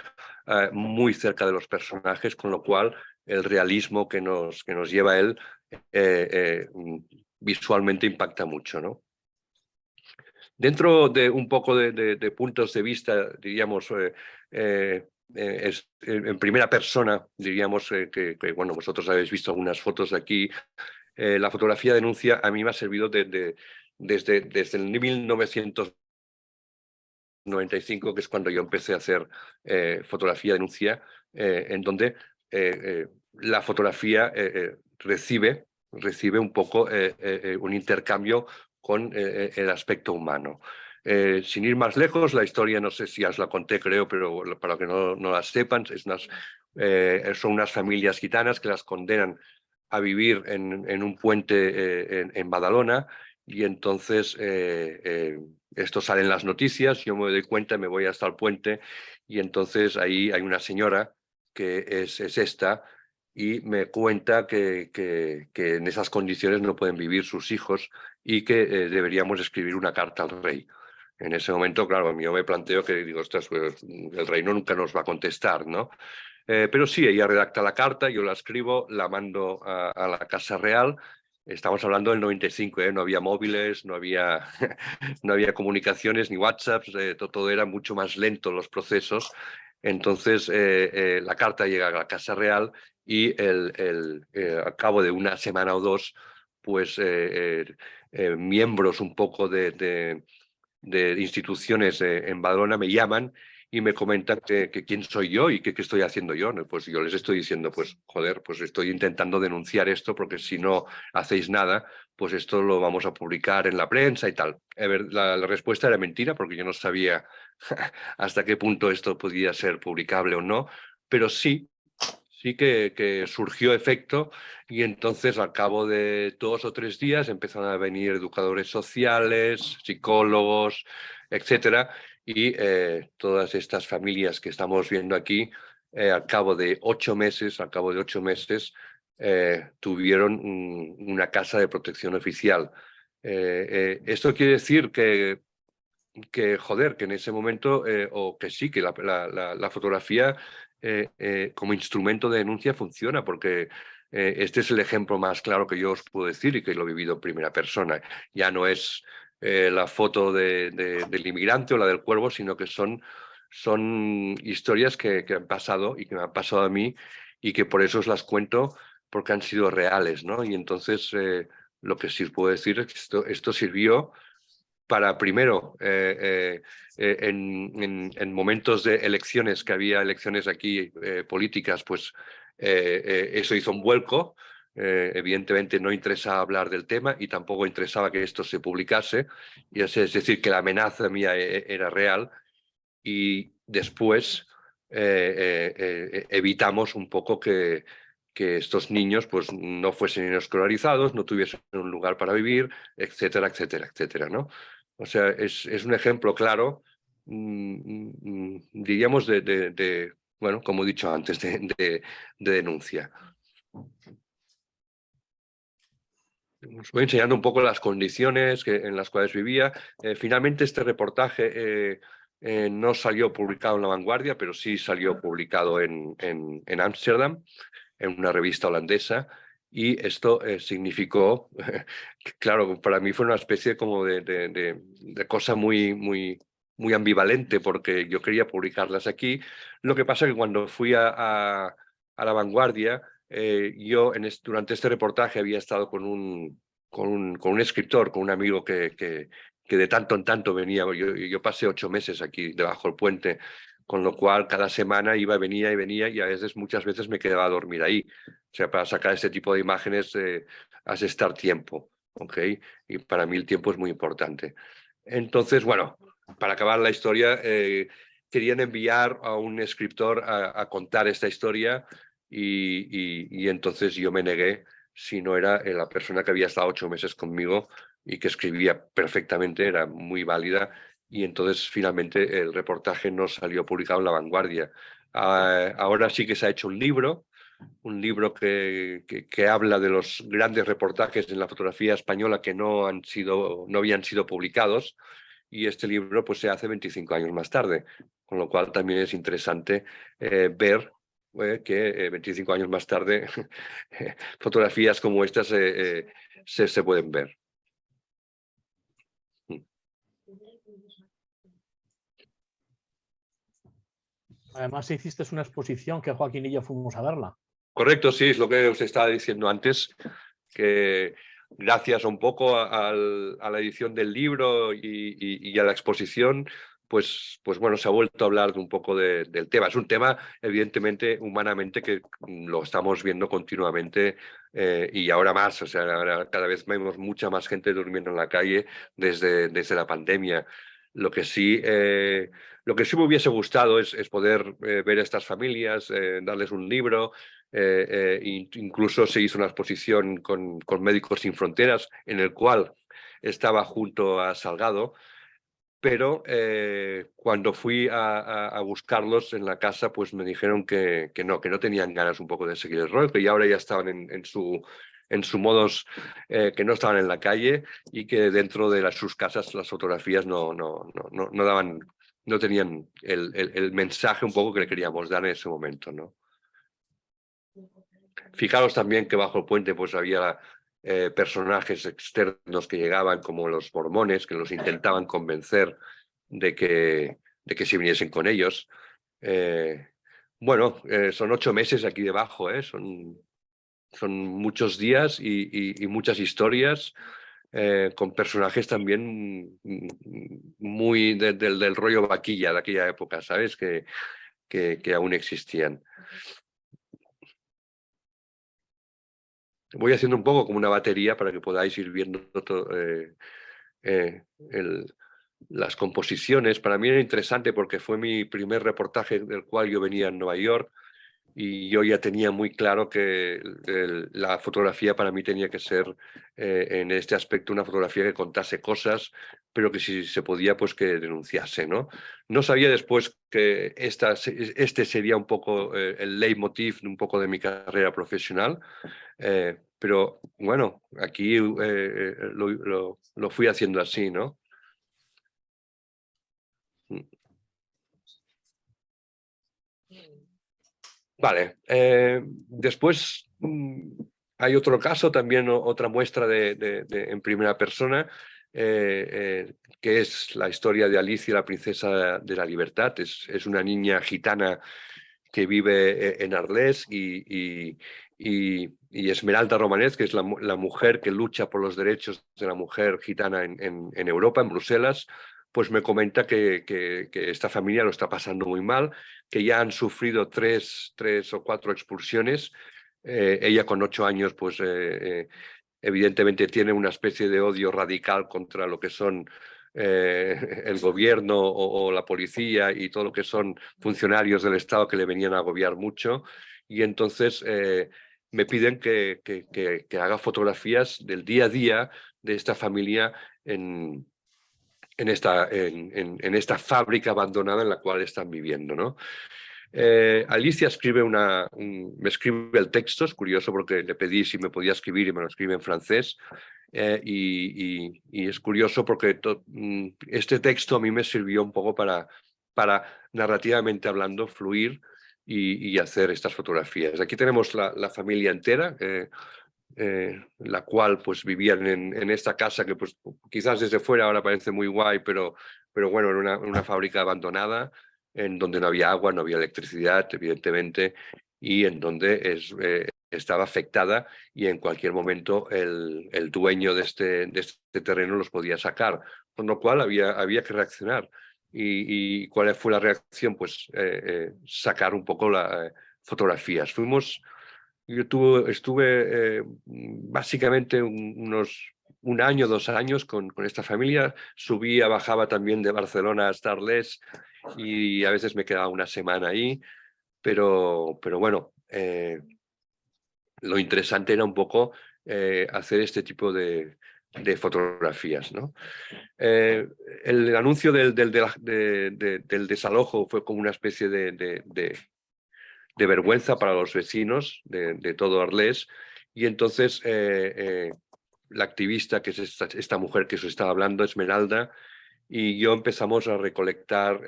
muy cerca de los personajes, con lo cual el realismo que nos lleva él visualmente impacta mucho, ¿no? Dentro de un poco de puntos de vista, diríamos, en primera persona, diríamos que, bueno, vosotros habéis visto algunas fotos de aquí. La fotografía denuncia a mí me ha servido desde el 1995, que es cuando yo empecé a hacer fotografía denuncia, en donde la fotografía recibe un poco un intercambio con el aspecto humano. Sin ir más lejos, la historia, no sé si os la conté, creo, pero para que no la sepan, son unas familias gitanas que las condenan a vivir en un puente en Badalona, y entonces esto sale en las noticias, yo me doy cuenta, me voy hasta el puente, y entonces ahí hay una señora que es esta, y me cuenta que en esas condiciones no pueden vivir sus hijos y que deberíamos escribir una carta al rey. En ese momento, claro, yo me planteo que digo, ostras, pues, el reino nunca nos va a contestar, ¿no? Pero sí, ella redacta la carta, yo la escribo, la mando a la Casa Real. Estamos hablando del 95, no había móviles, no había, no había comunicaciones ni WhatsApps, todo era mucho más lento los procesos. Entonces la carta llega a la Casa Real y al cabo de una semana o dos, pues miembros un poco de instituciones en Badalona me llaman y me comentan que quién soy yo y qué estoy haciendo yo. Pues yo les estoy diciendo, pues joder, pues estoy intentando denunciar esto porque si no hacéis nada, pues esto lo vamos a publicar en la prensa y tal. La respuesta era mentira porque yo no sabía hasta qué punto esto podía ser publicable o no, pero sí que surgió efecto, y entonces al cabo de 2 o 3 días empezaron a venir educadores sociales, psicólogos, etcétera, y todas estas familias que estamos viendo aquí, al cabo de 8 meses, tuvieron una casa de protección oficial. Esto quiere decir joder, que en ese momento, o que sí, que la fotografía como instrumento de denuncia funciona, porque este es el ejemplo más claro que yo os puedo decir y que lo he vivido en primera persona. Ya no es la foto del inmigrante o la del cuervo, sino que son historias que han pasado y que me han pasado a mí, y que por eso os las cuento, porque han sido reales, ¿no? Y entonces lo que sí os puedo decir es que esto sirvió para, primero, en momentos de elecciones, que había elecciones aquí políticas, pues eso hizo un vuelco. Evidentemente no interesaba hablar del tema y tampoco interesaba que esto se publicase, y es decir, que la amenaza mía era real. Y después evitamos un poco que estos niños pues no fuesen escolarizados, no tuviesen un lugar para vivir, etcétera, etcétera, etcétera, ¿no? O sea, es un ejemplo claro, diríamos, bueno, como he dicho antes, de denuncia. Os voy enseñando un poco las condiciones en las cuales vivía. Finalmente este reportaje no salió publicado en La Vanguardia, pero sí salió publicado en Ámsterdam, en una revista holandesa, y esto significó, claro, para mí fue una especie como de cosa muy ambivalente, porque yo quería publicarlas aquí. Lo que pasa es que cuando fui a La Vanguardia, yo durante este reportaje había estado con un escritor, con un amigo que de tanto en tanto venía. Yo pasé 8 meses aquí debajo del puente, con lo cual cada semana venía y venía, y muchas veces me quedaba a dormir ahí. O sea, para sacar este tipo de imágenes has de estar tiempo, ¿ok? Y para mí el tiempo es muy importante. Entonces, bueno, para acabar la historia, querían enviar a un escritor a contar esta historia, y entonces yo me negué, si no era la persona que había estado 8 meses conmigo y que escribía perfectamente, era muy válida, y entonces finalmente el reportaje no salió publicado en La Vanguardia. Ahora sí que se ha hecho un libro que habla de los grandes reportajes en la fotografía española que no habían sido publicados, y este libro pues se hace 25 años más tarde, con lo cual también es interesante ver que 25 años más tarde fotografías como estas se pueden ver.
Además, hiciste una exposición que Joaquín y yo fuimos a verla.
Correcto, sí, es lo que os estaba diciendo antes, que gracias un poco a la edición del libro y a la exposición, pues bueno, se ha vuelto a hablar un poco del tema. Es un tema, evidentemente, humanamente, que lo estamos viendo continuamente y ahora más. O sea, ahora cada vez vemos mucha más gente durmiendo en la calle desde la pandemia. Lo que sí me hubiese gustado es poder ver a estas familias, darles un libro. Incluso se hizo una exposición con Médicos Sin Fronteras, en el cual estaba junto a Salgado, pero cuando fui a buscarlos en la casa, pues me dijeron que no tenían ganas un poco de seguir el rol, que ya ahora ya estaban en su modos, que no estaban en la calle, y que dentro de sus casas las fotografías no daban, no tenían el mensaje un poco que le queríamos dar en ese momento, ¿no? Fijaros también que bajo el puente pues había personajes externos que llegaban, como los mormones, que los intentaban convencer de que se viniesen con ellos. Son 8 meses aquí debajo, son muchos días y muchas historias, con personajes también muy del rollo vaquilla de aquella época, ¿sabes? Que aún existían. Voy haciendo un poco como una batería para que podáis ir viendo las composiciones. Para mí era interesante porque fue mi primer reportaje del cual yo venía en Nueva York, y yo ya tenía muy claro que la fotografía para mí tenía que ser, en este aspecto, una fotografía que contase cosas, pero que si se podía, pues que denunciase, ¿no? No sabía después que este sería un poco el leitmotiv un poco de mi carrera profesional, pero bueno, aquí lo fui haciendo así, ¿no? Vale, después hay otro caso, también otra muestra en primera persona, que es la historia de Alicia, la princesa de la libertad. Es una niña gitana que vive en Arles, y Esmeralda Romanet, que es la mujer que lucha por los derechos de la mujer gitana en Europa, en Bruselas, pues me comenta que esta familia lo está pasando muy mal, que ya han sufrido 3 o 4 expulsiones. Ella con 8 años, pues evidentemente tiene una especie de odio radical contra lo que son el gobierno o la policía y todo lo que son funcionarios del Estado, que le venían a agobiar mucho, y entonces me piden que haga fotografías del día a día de esta familia en esta fábrica abandonada en la cual están viviendo, ¿no? Alicia me escribe el texto. Es curioso porque le pedí si me podía escribir y me lo escribe en francés. Y es curioso porque este texto a mí me sirvió un poco para narrativamente hablando, fluir y hacer estas fotografías. Aquí tenemos la familia entera, la cual pues vivían en esta casa que pues quizás desde fuera ahora parece muy guay, pero bueno, era una fábrica abandonada, en donde no había agua, no había electricidad, evidentemente, y en donde estaba afectada, y en cualquier momento el dueño de este terreno los podía sacar, con lo cual había que reaccionar. ¿Y cuál fue la reacción? Pues sacar un poco las fotografías. Yo estuve básicamente un año, 2 años con esta familia. Subía, bajaba también de Barcelona hasta Arles, y a veces me quedaba una semana ahí, pero bueno, lo interesante era un poco hacer este tipo de de fotografías, ¿no? El anuncio del desalojo fue como una especie de vergüenza para los vecinos de todo Arles, y entonces la activista, que es esta mujer que os estaba hablando, Esmeralda, y yo empezamos a recolectar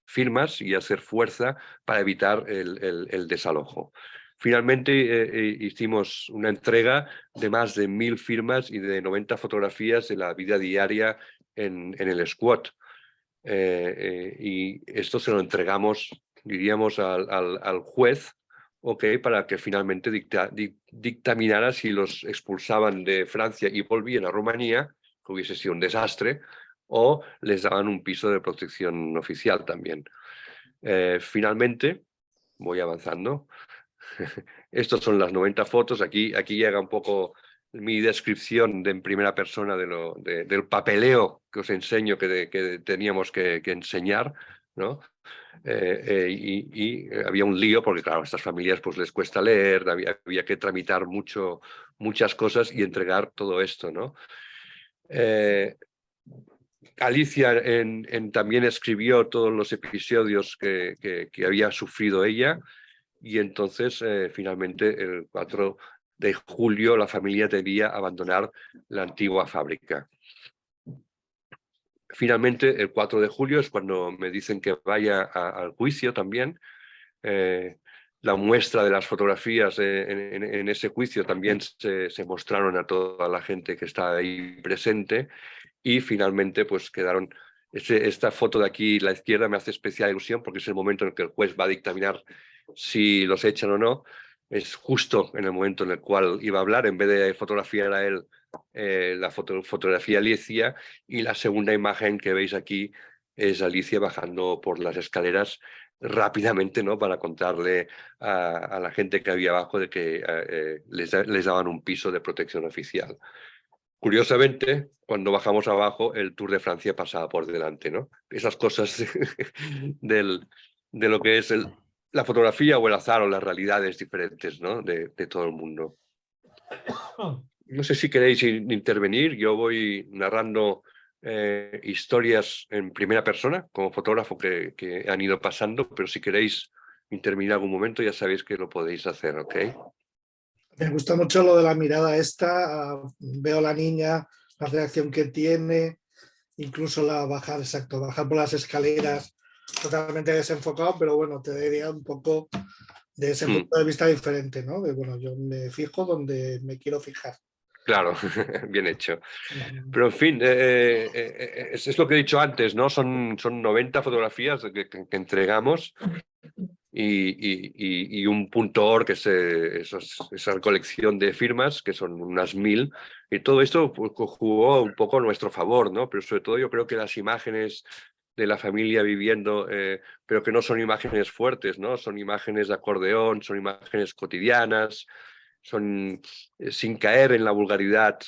firmas y a hacer fuerza para evitar el desalojo. Finalmente hicimos una entrega de más de 1000 firmas y de 90 fotografías de la vida diaria en el squat. Y esto se lo entregamos, diríamos, al juez, para que finalmente dictaminara si los expulsaban de Francia y volvían a Rumanía, que hubiese sido un desastre, o les daban un piso de protección oficial también. Finalmente, voy avanzando. Estas son las 90 fotos. Aquí llega un poco mi descripción en primera persona del papeleo que os enseño que teníamos que enseñar, ¿no? Y había un lío porque, claro, a estas familias pues les cuesta leer, había que tramitar muchas cosas y entregar todo esto, ¿no? Alicia también escribió todos los episodios que había sufrido ella, y entonces finalmente el 4 de julio la familia debía abandonar la antigua fábrica. Finalmente el 4 de julio es cuando me dicen que vaya al juicio también. La muestra de las fotografías en ese juicio también se mostraron a toda la gente que estaba ahí presente, y finalmente pues quedaron. Esta foto de aquí, la izquierda, me hace especial ilusión porque es el momento en el que el juez va a dictaminar si los echan o no. Es justo en el momento en el cual iba a hablar, en vez de fotografiar a él, la fotografía a Alicia, y la segunda imagen que veis aquí es Alicia bajando por las escaleras rápidamente, ¿no? Para contarle a la gente que había abajo de que les daban un piso de protección oficial. Curiosamente, cuando bajamos abajo, el Tour de Francia pasaba por delante, ¿no? Esas cosas de lo que es la fotografía o el azar o las realidades diferentes, ¿no? de todo el mundo. No sé si queréis intervenir. Yo voy narrando historias en primera persona, como fotógrafo que han ido pasando, pero si queréis intervenir en algún momento ya sabéis que lo podéis hacer, ¿ok?
Me gusta mucho lo de la mirada esta. Veo a la niña, la reacción que tiene, incluso bajar por las escaleras, totalmente desenfocado, pero bueno, te daría un poco de ese punto de vista diferente, ¿no? Bueno, yo me fijo donde me quiero fijar.
Claro, bien hecho. Pero en fin, es lo que he dicho antes, ¿no? Son 90 fotografías que entregamos y un .org, que es esa colección de firmas, que son unas 1000, y todo esto pues, jugó un poco a nuestro favor, ¿no? Pero sobre todo yo creo que las imágenes de la familia viviendo, pero que no son imágenes fuertes, ¿no? Son imágenes de acordeón, son imágenes cotidianas, son sin caer en la vulgaridad,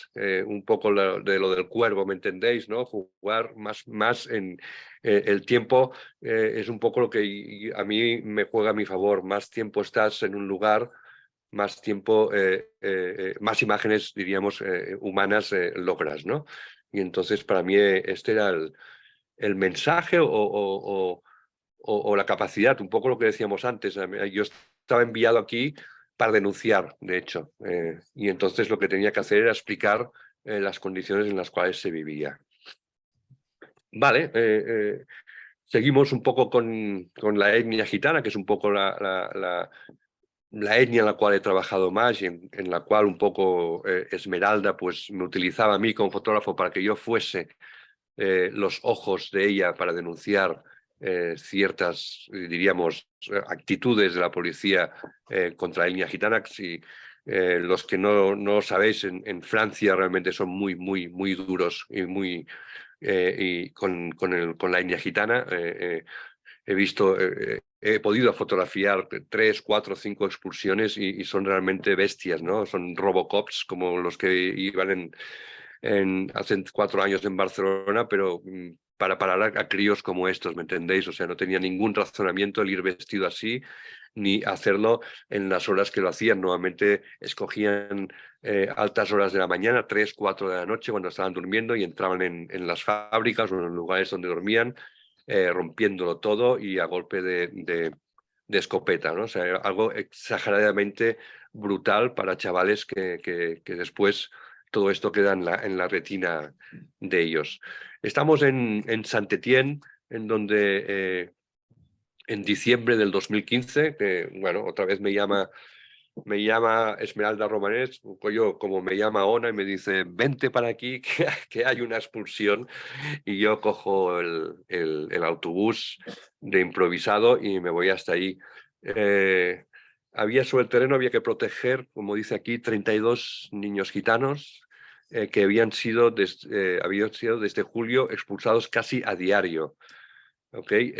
un poco de lo del cuervo, ¿me entendéis? ¿No? Jugar más en el tiempo, es un poco lo que a mí me juega a mi favor. Más tiempo estás en un lugar, más tiempo, más imágenes, diríamos, humanas logras, ¿no? Y entonces para mí este era el mensaje o la capacidad, un poco lo que decíamos antes. Yo estaba enviado aquí para denunciar, de hecho, y entonces lo que tenía que hacer era explicar las condiciones en las cuales se vivía. Vale, seguimos un poco con la etnia gitana, que es un poco la etnia en la cual he trabajado más y en la cual un poco Esmeralda pues me utilizaba a mí como fotógrafo para que yo fuese los ojos de ella para denunciar ciertas, diríamos, actitudes de la policía contra la etnia gitana. Si los que no sabéis, en Francia realmente son muy duros y con la etnia gitana. He podido fotografiar 3, 4, 5 expulsiones y son realmente bestias, ¿no? Son robocops como los que iban hace 4 años en Barcelona, pero para parar a críos como estos, ¿me entendéis? O sea, no tenía ningún razonamiento el ir vestido así, ni hacerlo en las horas que lo hacían. Nuevamente escogían altas horas de la mañana, 3, 4 de la noche, cuando estaban durmiendo, y entraban en las fábricas o en los lugares donde dormían, rompiéndolo todo y a golpe de escopeta, ¿no? O sea, algo exageradamente brutal para chavales que después todo esto queda en la retina de ellos. Estamos en Saint-Étienne, en donde en diciembre del 2015, que bueno, otra vez me llama Esmeralda Romanés, como me llama Ona y me dice, vente para aquí, que hay una expulsión, y yo cojo el autobús de improvisado y me voy hasta ahí. Sobre el terreno había que proteger, como dice aquí, 32 niños gitanos que habían sido desde julio expulsados casi a diario. Okay.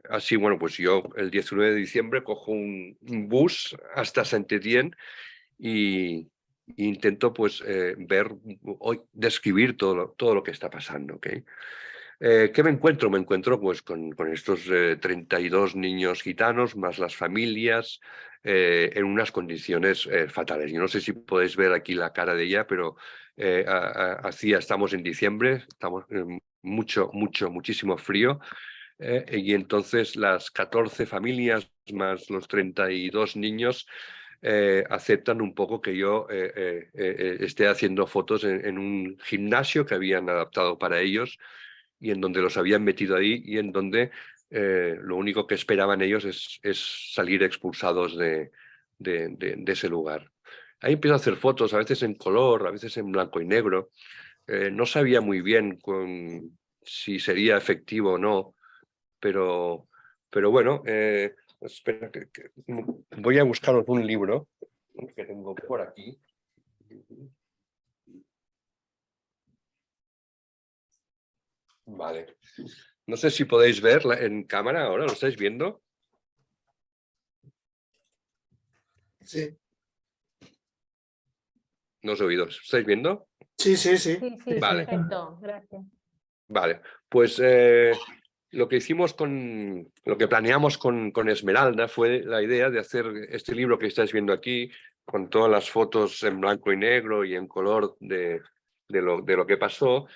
Así, bueno, pues yo el 19 de diciembre cojo un bus hasta Saint-Étienne y intento pues describir todo lo que está pasando. ¿Okay? ¿Qué me encuentro? Me encuentro pues con estos 32 niños gitanos, más las familias, en unas condiciones fatales. Yo no sé si podéis ver aquí la cara de ella, pero estamos en diciembre, estamos muchísimo frío, y entonces las 14 familias más los 32 niños aceptan un poco que yo esté haciendo fotos en un gimnasio que habían adaptado para ellos, y en donde los habían metido ahí, y en donde lo único que esperaban ellos es salir expulsados de ese lugar. Ahí empiezo a hacer fotos, a veces en color, a veces en blanco y negro. No sabía muy bien si sería efectivo o no, pero bueno, espera voy a buscaros un libro que tengo por aquí. Vale. No sé si podéis ver en cámara ahora, ¿lo estáis viendo?
Sí,
No os he oído. ¿Estáis viendo?
sí, sí, sí.
Sí, sí,
Vale.
perfecto, gracias.
Vale, pues lo que planeamos con Esmeralda fue la idea de hacer este libro que estáis viendo aquí, con todas las fotos en blanco y negro y en color de lo que pasó,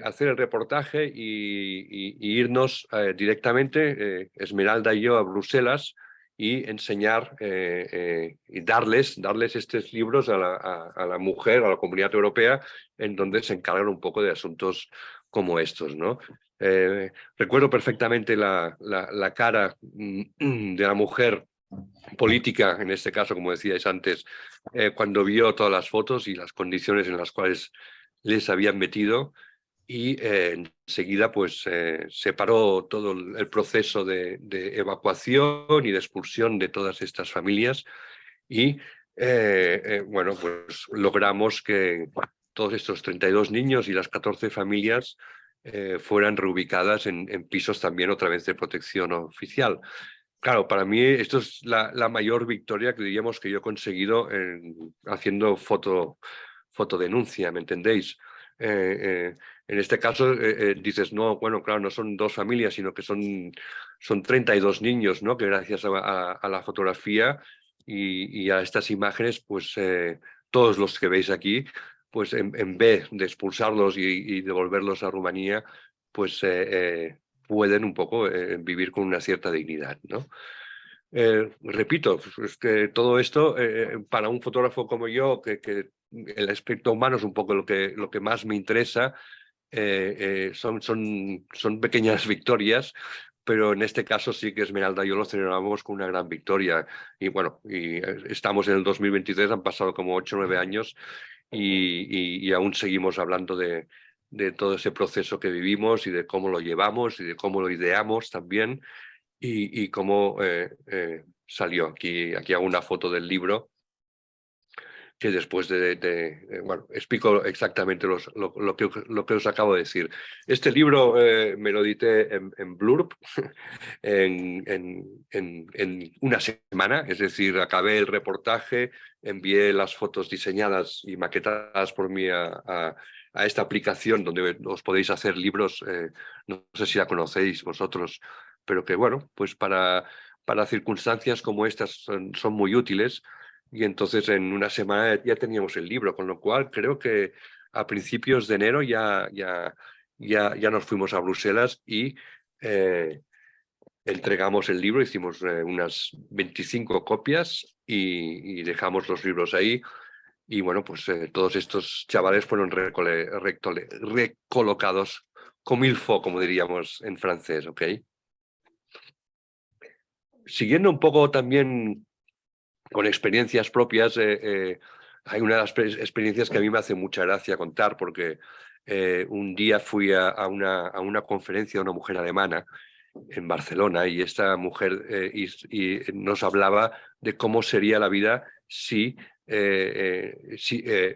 hacer el reportaje y irnos directamente, Esmeralda y yo, a Bruselas, y enseñar y darles estos libros a la mujer, a la comunidad europea, en donde se encargan un poco de asuntos como estos, ¿no? Recuerdo perfectamente la cara de la mujer política, en este caso, como decíais antes, cuando vio todas las fotos y las condiciones en las cuales les habían metido, y enseguida pues se paró todo el proceso de evacuación y de expulsión de todas estas familias, y bueno, pues logramos que todos estos 32 niños y las 14 familias fueran reubicadas en pisos también otra vez de protección oficial. Claro, para mí esto es la mayor victoria que diríamos que yo he conseguido haciendo fotodenuncia, ¿me entendéis? En este caso dices, no, bueno, claro, no son 2 familias, sino que son 32 niños, ¿no? Que gracias a la fotografía y a estas imágenes, pues todos los que veis aquí, pues en vez de expulsarlos y devolverlos a Rumanía, pues pueden un poco vivir con una cierta dignidad, ¿no? Repito, es que todo esto para un fotógrafo como yo, que el aspecto humano es un poco lo que más me interesa, son pequeñas victorias, pero en este caso sí que Esmeralda y yo lo celebramos con una gran victoria. Y bueno, estamos en el 2023, han pasado como 8 o 9 años y aún seguimos hablando de todo ese proceso que vivimos y de cómo lo llevamos y de cómo lo ideamos también, y cómo salió. Aquí hago una foto del libro, que después bueno, explico exactamente lo que os acabo de decir. Este libro me lo edité en Blurb en una semana, es decir, acabé el reportaje, envié las fotos diseñadas y maquetadas por mí a a esta aplicación donde os podéis hacer libros, no sé si la conocéis vosotros, pero que bueno, pues para circunstancias como estas son muy útiles, y entonces en una semana ya teníamos el libro, con lo cual creo que a principios de enero ya nos fuimos a Bruselas y entregamos el libro, hicimos unas 25 copias y dejamos los libros ahí. Y bueno, pues todos estos chavales fueron recolocados comme il faut, como diríamos en francés, ¿ok? Siguiendo un poco también con experiencias propias, hay una de las experiencias que a mí me hace mucha gracia contar, porque un día fui a una conferencia de una mujer alemana en Barcelona, y esta mujer y nos hablaba de cómo sería la vida si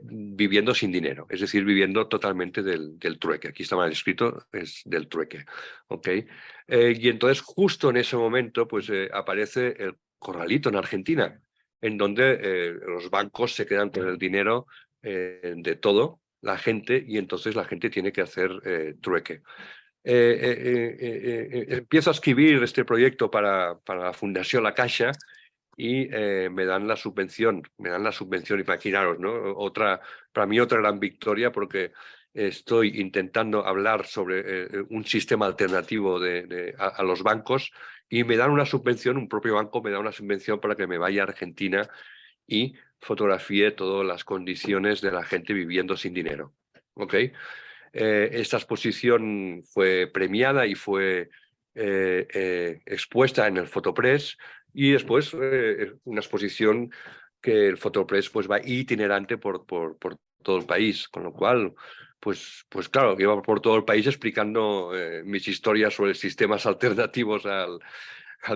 viviendo sin dinero, es decir, viviendo totalmente del trueque. Aquí está mal escrito, es del trueque. ¿Okay? Y entonces justo en ese momento pues aparece el corralito en Argentina, en donde los bancos se quedan con el dinero de todo la gente, y entonces la gente tiene que hacer trueque. Empiezo a escribir este proyecto para la Fundación La Caixa, y me dan la subvención, imaginaros, ¿no? Para mí otra gran victoria, porque estoy intentando hablar sobre un sistema alternativo a los bancos, y me dan una subvención, un propio banco me da una subvención para que me vaya a Argentina y fotografíe todas las condiciones de la gente viviendo sin dinero. ¿Ok? Esta exposición fue premiada y fue expuesta en el Fotopress, y después una exposición que el Fotopress pues va itinerante por todo el país, con lo cual pues claro, iba por todo el país explicando mis historias sobre sistemas alternativos al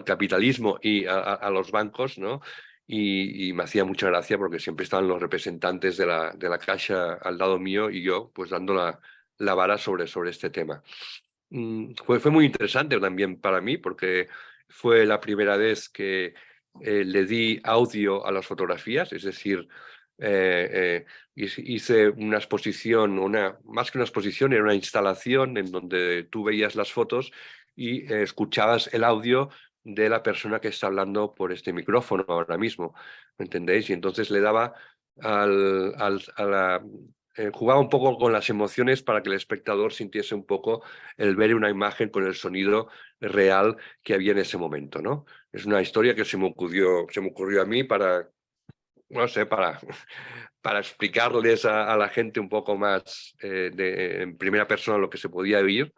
capitalismo y a los bancos, ¿no? Y me hacía mucha gracia porque siempre estaban los representantes de la Caixa al lado mío, y yo pues dando la vara sobre este tema. Fue muy interesante también para mí, porque fue la primera vez que le di audio a las fotografías, es decir, hice una exposición, más que una exposición, era una instalación en donde tú veías las fotos y escuchabas el audio de la persona que está hablando por este micrófono ahora mismo, ¿me entendéis? Y entonces le daba jugaba un poco con las emociones para que el espectador sintiese un poco el ver una imagen con el sonido real que había en ese momento, ¿no? Es una historia que se me ocurrió a mí para, no sé, para explicarles a la gente un poco más en primera persona lo que se podía vivir,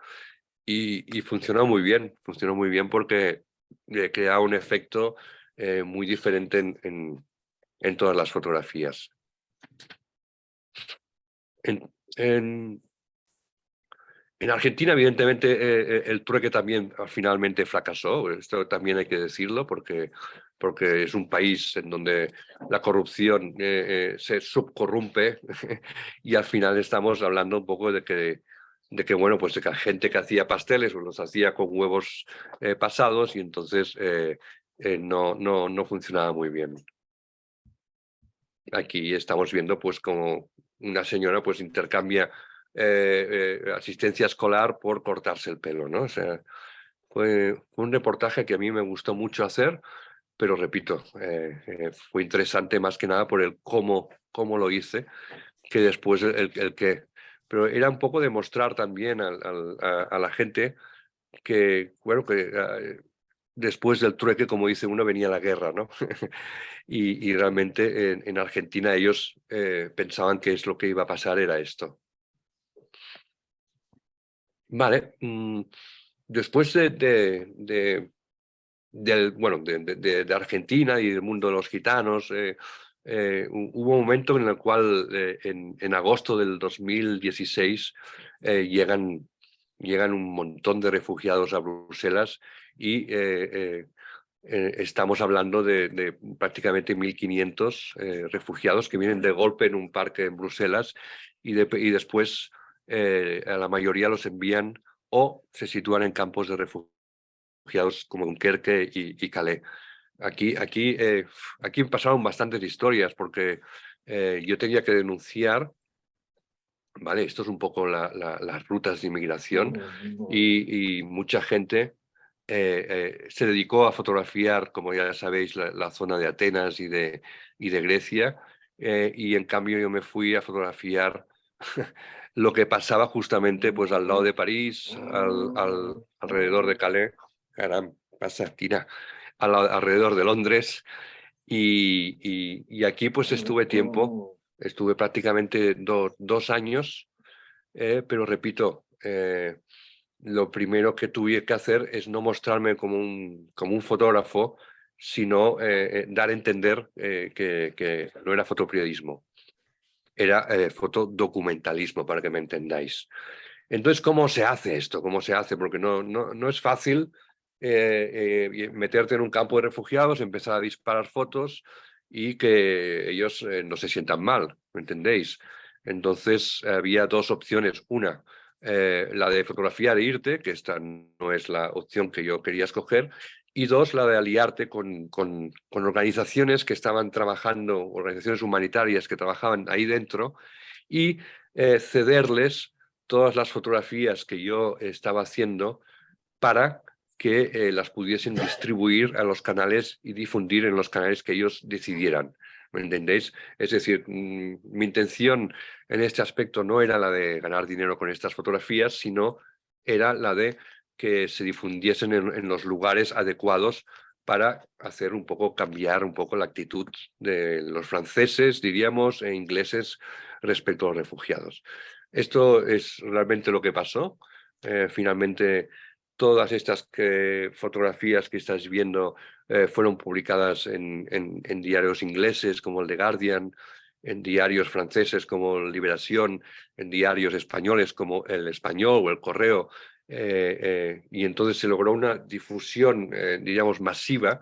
y funcionó muy bien porque crea un efecto muy diferente en todas las fotografías. En Argentina, evidentemente, el trueque también finalmente fracasó. Esto también hay que decirlo, porque es un país en donde la corrupción se subcorrompe y al final estamos hablando un poco de que bueno, pues de que la gente que hacía pasteles pues los hacía con huevos pasados, y entonces no funcionaba muy bien. Aquí estamos viendo pues como una señora pues intercambia asistencia escolar por cortarse el pelo, ¿no? O sea, fue un reportaje que a mí me gustó mucho hacer, pero repito, fue interesante más que nada por el cómo lo hice, que después el qué. Pero era un poco demostrar también a la gente que, bueno, que después del trueque, como dice uno, venía la guerra, ¿no? y realmente en Argentina ellos pensaban que lo que iba a pasar era esto. Vale. Después de Argentina y del mundo de los gitanos, hubo un momento en el cual en agosto del 2016 llegan un montón de refugiados a Bruselas, y estamos hablando de prácticamente 1.500 refugiados que vienen de golpe en un parque en Bruselas, y después a la mayoría los envían o se sitúan en campos de refugiados como Dunkerque y Calais. Aquí pasaron bastantes historias, porque yo tenía que denunciar ¿vale? Esto es un poco las rutas de inmigración y mucha gente se dedicó a fotografiar, como ya sabéis, la zona de Atenas y de Grecia, y en cambio yo me fui a fotografiar lo que pasaba justamente pues al lado de París, alrededor de Calais, caramba, pasa, tira, alrededor de Londres, y aquí pues estuve prácticamente 2 años, pero repito, lo primero que tuve que hacer es no mostrarme como un fotógrafo, sino dar a entender que no era fotoperiodismo, era fotodocumentalismo, para que me entendáis. Entonces, ¿cómo se hace esto? ¿Cómo se hace? Porque no es fácil meterte en un campo de refugiados, empezar a disparar fotos y que ellos no se sientan mal, ¿me entendéis? Entonces, había 2 opciones. Una, la de fotografiar e irte, que esta no es la opción que yo quería escoger, y 2, la de aliarte con organizaciones que estaban trabajando, organizaciones humanitarias que trabajaban ahí dentro, y cederles todas las fotografías que yo estaba haciendo para que las pudiesen distribuir a los canales y difundir en los canales que ellos decidieran. ¿Me entendéis? Es decir, mi intención en este aspecto no era la de ganar dinero con estas fotografías, sino era la de que se difundiesen en los lugares adecuados para hacer cambiar un poco la actitud de los franceses, diríamos, e ingleses respecto a los refugiados. Esto es realmente lo que pasó. Finalmente, todas estas fotografías que estáis viendo fueron publicadas en diarios ingleses como el The Guardian, en diarios franceses como Liberación, en diarios españoles como El Español o El Correo, y entonces se logró una difusión, diríamos, masiva,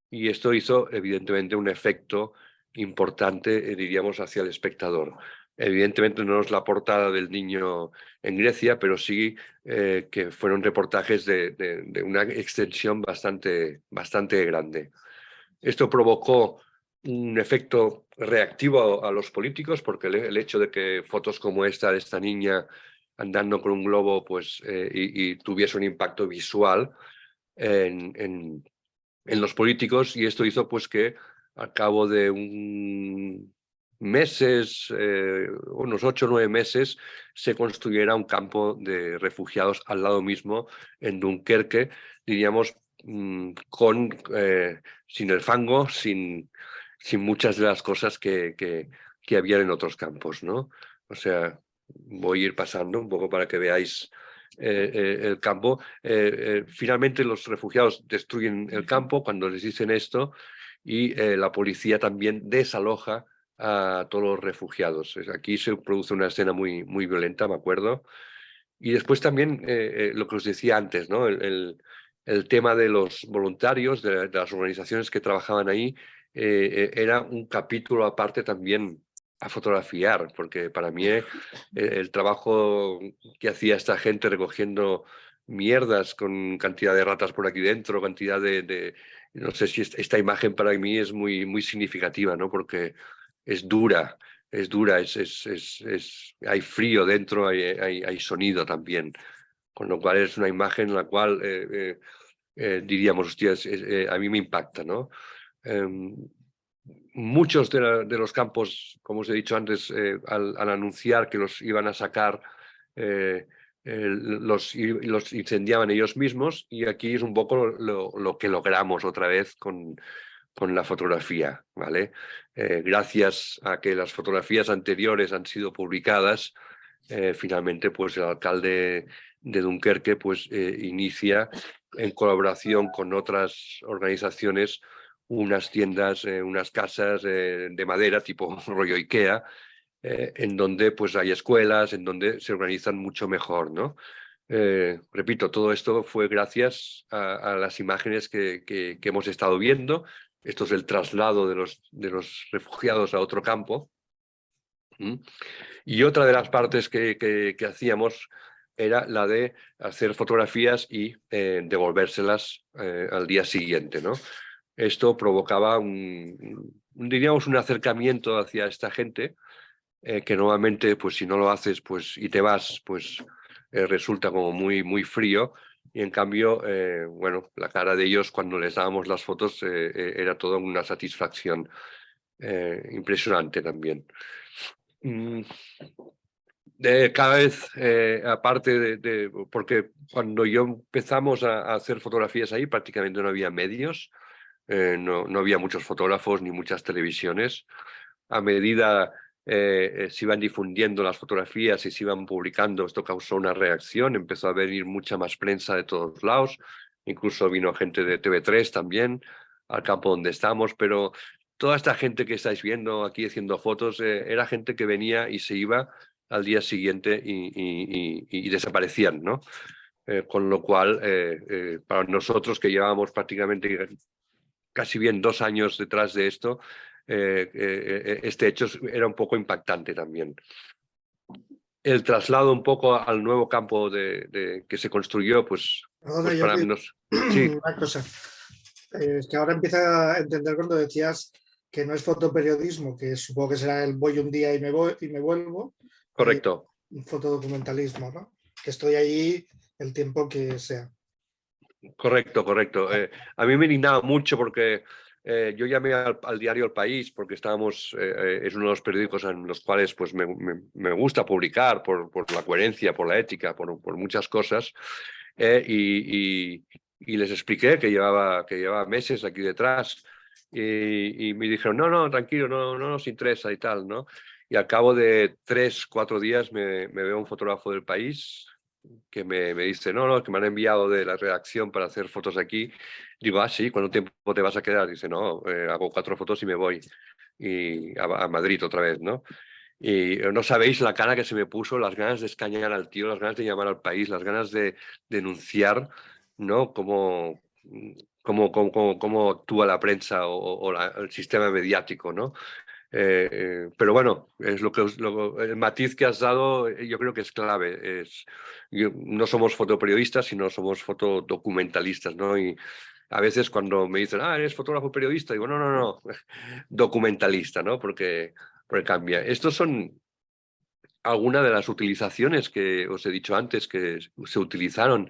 y esto hizo evidentemente un efecto importante, diríamos, hacia el espectador. Evidentemente no es la portada del niño en Grecia, pero sí que fueron reportajes de una extensión bastante grande. Esto provocó un efecto reactivo a los políticos, porque el hecho de que fotos como esta de esta niña andando con un globo pues, y tuviese un impacto visual en los políticos, y esto hizo pues que al cabo de unos 8 o 9 meses, se construyera un campo de refugiados al lado mismo, en Dunkerque, diríamos, sin el fango, sin muchas de las cosas que había en otros campos, ¿no? O sea, voy a ir pasando un poco para que veáis el campo. Finalmente los refugiados destruyen el campo cuando les dicen esto, y la policía también desaloja a todos los refugiados. Aquí se produce una escena muy violenta, me acuerdo. Y después también lo que os decía antes, ¿no? El tema de los voluntarios, de las organizaciones que trabajaban ahí, era un capítulo aparte también a fotografiar, porque para mí el trabajo que hacía esta gente recogiendo mierdas con cantidad de ratas por aquí dentro, cantidad no sé si esta imagen para mí es muy significativa, ¿no? Porque es dura, hay frío dentro, hay sonido también, con lo cual es una imagen en la cual diríamos, hostias, a mí me impacta, ¿no? Muchos de los campos, como os he dicho antes, al anunciar que los iban a sacar, los incendiaban ellos mismos, y aquí es un poco lo que logramos otra vez con la fotografía, ¿vale? Gracias a que las fotografías anteriores han sido publicadas, finalmente pues el alcalde de Dunkerque pues inicia, en colaboración con otras organizaciones, unas tiendas, unas casas de madera tipo rollo IKEA, en donde pues hay escuelas, en donde se organizan mucho mejor, ¿no? Repito, todo esto fue gracias a las imágenes que hemos estado viendo. Esto es el traslado de los refugiados a otro campo. Y otra de las partes que hacíamos era la de hacer fotografías y devolvérselas al día siguiente, ¿no? Esto provocaba diríamos, un acercamiento hacia esta gente, que normalmente, pues si no lo haces pues, y te vas, pues resulta como muy frío. Y en cambio, bueno, la cara de ellos cuando les dábamos las fotos era toda una satisfacción impresionante también. Cada vez, aparte porque cuando yo empezamos a hacer fotografías ahí, prácticamente no había medios, no había muchos fotógrafos ni muchas televisiones. A medida se iban difundiendo las fotografías y se iban publicando, esto causó una reacción, empezó a venir mucha más prensa de todos lados, incluso vino gente de TV3 también al campo donde estamos, pero toda esta gente que estáis viendo aquí haciendo fotos era gente que venía y se iba al día siguiente y desaparecían, ¿no? Con lo cual, para nosotros que llevábamos prácticamente casi bien 2 años detrás de esto, este hecho era un poco impactante también. El traslado un poco al nuevo campo que se construyó, pues para nosotros... Sí.
Una cosa, es que ahora empieza a entender cuando decías que no es fotoperiodismo, que supongo que será el voy un día y me vuelvo.
Correcto.
Fotodocumentalismo, ¿no? Que estoy allí el tiempo que sea.
Correcto. A mí me indignaba mucho porque yo llamé al diario El País porque estábamos, es uno de los periódicos en los cuales pues, me gusta publicar por la coherencia, por la ética, por muchas cosas. Y les expliqué que llevaba meses aquí detrás y me dijeron, no, tranquilo, no nos interesa y tal, ¿no? Y al cabo de 3, 4 días me veo un fotógrafo del País que me dice, no, que me han enviado de la redacción para hacer fotos aquí. Digo, sí, ¿cuánto tiempo te vas a quedar? Dice, no, hago 4 fotos y me voy a Madrid otra vez, ¿no? Y no sabéis la cara que se me puso, las ganas de escañar al tío, las ganas de llamar al País, las ganas de denunciar, ¿no? Cómo actúa la prensa o el sistema mediático, ¿no? Pero bueno, es el matiz que has dado, yo creo que es clave. No somos fotoperiodistas, sino somos fotodocumentalistas, ¿no? Y a veces cuando me dicen, eres fotógrafo periodista, digo, no, documentalista, ¿no? Porque cambia. Estos son algunas de las utilizaciones que os he dicho antes que se utilizaron.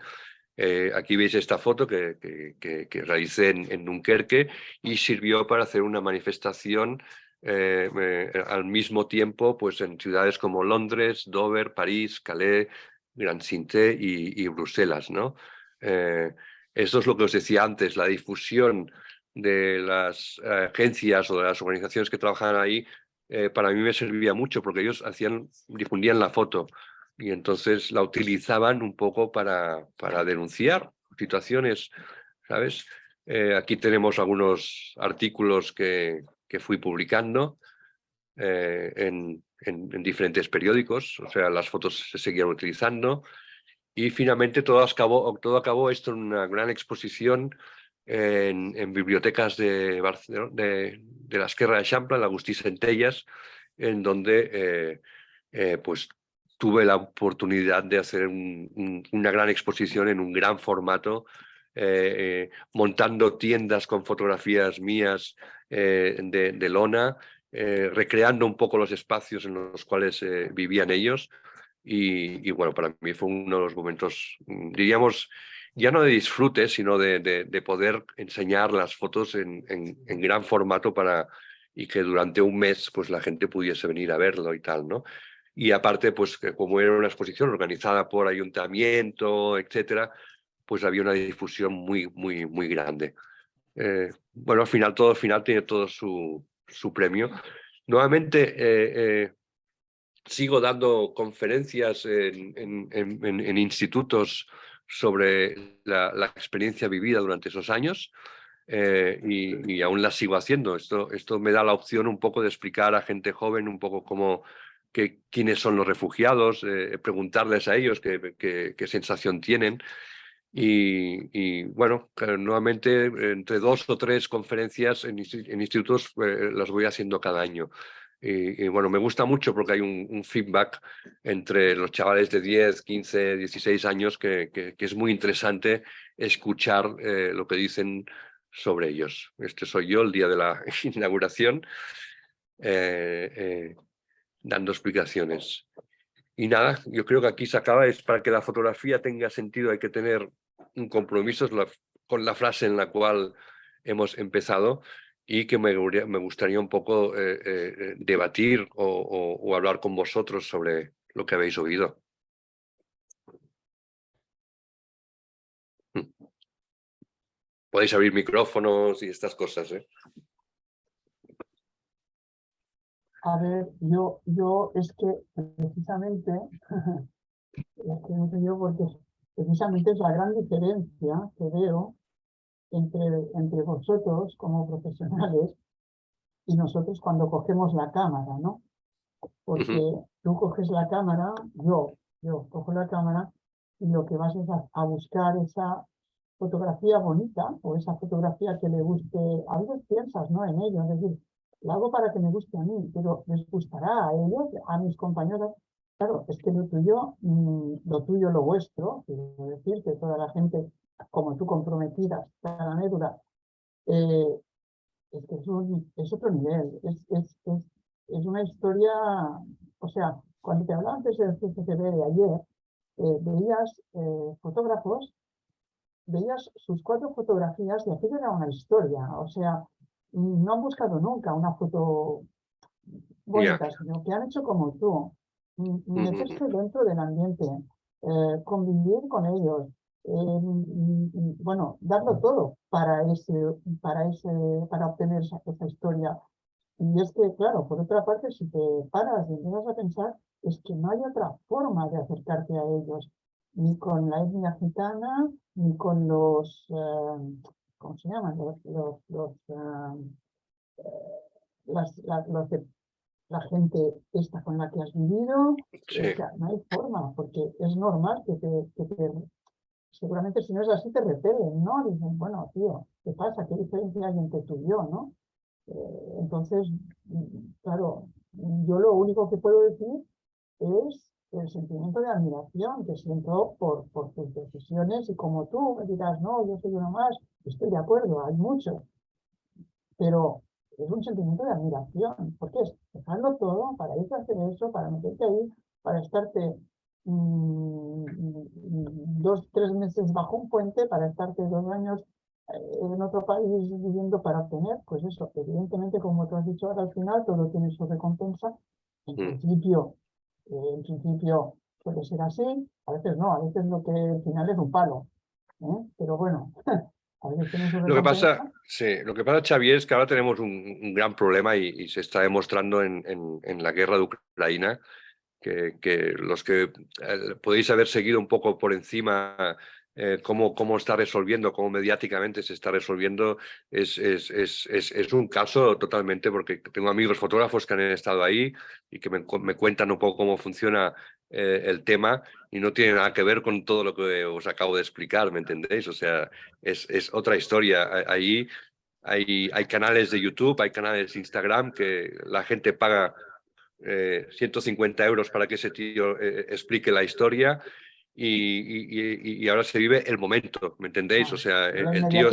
Aquí veis esta foto que realicé en Dunkerque y sirvió para hacer una manifestación al mismo tiempo pues, en ciudades como Londres, Dover, París, Calais, Grand-Sinté y Bruselas, ¿no? Esto es lo que os decía antes, la difusión de las agencias o de las organizaciones que trabajaban ahí, para mí me servía mucho porque ellos difundían la foto y entonces la utilizaban un poco para denunciar situaciones, ¿sabes? Aquí tenemos algunos artículos que fui publicando en diferentes periódicos, o sea, las fotos se seguían utilizando y finalmente todo acabó esto en una gran exposición en bibliotecas de Barcelona, de la Esquerra de Champla, la Agustí Centellas, en donde pues tuve la oportunidad de hacer una gran exposición en un gran formato, montando tiendas con fotografías mías de lona, recreando un poco los espacios en los cuales vivían ellos. Y bueno, para mí fue uno de los momentos, diríamos, ya no de disfrute, sino de poder enseñar las fotos en gran formato y que durante un mes pues, la gente pudiese venir a verlo y tal, ¿no? Y aparte, pues que como era una exposición organizada por ayuntamiento, etcétera, pues había una difusión muy grande. Bueno, al final tiene todo su premio. Nuevamente, sigo dando conferencias en institutos sobre la experiencia vivida durante esos años y aún la sigo haciendo. Esto me da la opción un poco de explicar a gente joven un poco quiénes son los refugiados, preguntarles a ellos qué sensación tienen. Y bueno, nuevamente entre 2 o 3 conferencias en institutos las voy haciendo cada año. Y bueno, me gusta mucho porque hay un feedback entre los chavales de 10, 15, 16 años que es muy interesante escuchar lo que dicen sobre ellos. Este soy yo el día de la inauguración. dando explicaciones. Y nada, yo creo que aquí se acaba. Es para que la fotografía tenga sentido, hay que tener un compromiso con la frase en la cual hemos empezado, y que me gustaría un poco debatir o hablar con vosotros sobre lo que habéis oído. Podéis abrir micrófonos y estas cosas, ¿eh?
A ver, yo es que precisamente, es que no sé yo porque precisamente es la gran diferencia que veo entre vosotros como profesionales y nosotros cuando cogemos la cámara, ¿no? Porque tú coges la cámara, yo cojo la cámara y lo que vas es a buscar esa fotografía bonita o esa fotografía que le guste. A veces piensas, ¿no?, en ello, es decir, la hago para que me guste a mí, pero les gustará a ellos, a mis compañeros. Claro, es que lo tuyo, lo vuestro, quiero decir que toda la gente como tú comprometida, cada anécdota, es que es otro nivel, es una historia. O sea, cuando te hablaba antes del CCCB de ayer, veías fotógrafos, veías sus 4 fotografías y aquello era una historia. O sea, no han buscado nunca una foto bonita, sino que han hecho como tú, meterse dentro del ambiente, convivir con ellos, bueno, darlo todo para obtener esa historia. Y es que, claro, por otra parte, si te paras y empiezas a pensar, es que no hay otra forma de acercarte a ellos, ni con la etnia gitana, ni con los, ¿cómo se llaman? La gente esta con la que has vivido.
Sí.
O sea, no hay forma, porque es normal que seguramente si no es así te repelen, ¿no? Dicen, bueno, tío, ¿qué pasa? ¿Qué diferencia hay entre tú y yo, no? Entonces, claro, yo lo único que puedo decir es el sentimiento de admiración que siento por tus decisiones, y como tú me dirás, no, yo soy uno más, estoy de acuerdo, hay muchos, pero es un sentimiento de admiración, porque es dejarlo todo para irte a hacer eso, para meterte ahí, para estarte 2, 3 meses bajo un puente, para estarte 2 años en otro país viviendo para obtener, pues eso, evidentemente, como tú has dicho ahora, al final todo tiene su recompensa. En principio puede ser así, a veces no, a veces lo que al final es un palo, ¿eh? Pero bueno, a veces tiene su recompensa.
Lo que pasa, Xavier, es que ahora tenemos un gran problema y se está demostrando en la guerra de Ucrania, que los que podéis haber seguido un poco por encima cómo está resolviendo, cómo mediáticamente se está resolviendo, es un caso totalmente, porque tengo amigos fotógrafos que han estado ahí y que me cuentan un poco cómo funciona el tema, y no tiene nada que ver con todo lo que os acabo de explicar, ¿me entendéis? O sea, es otra historia. Ahí hay canales de YouTube, hay canales de Instagram que la gente paga 150 euros para que ese tío explique la historia, y ahora se vive el momento, ¿me entendéis? O sea, el tío,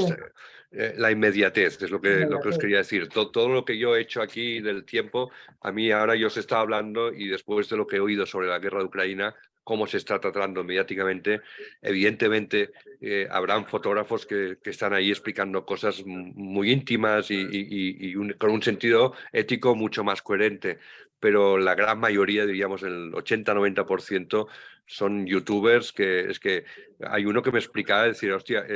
la inmediatez es lo que os quería decir. Todo lo que yo he hecho aquí del tiempo, a mí ahora yo os estaba hablando, y después de lo que he oído sobre la guerra de Ucrania, cómo se está tratando mediáticamente, evidentemente habrán fotógrafos que están ahí explicando cosas muy íntimas y con un sentido ético mucho más coherente, pero la gran mayoría, diríamos el 80-90%, son youtubers que es que hay uno que me explicaba, decir, hostia,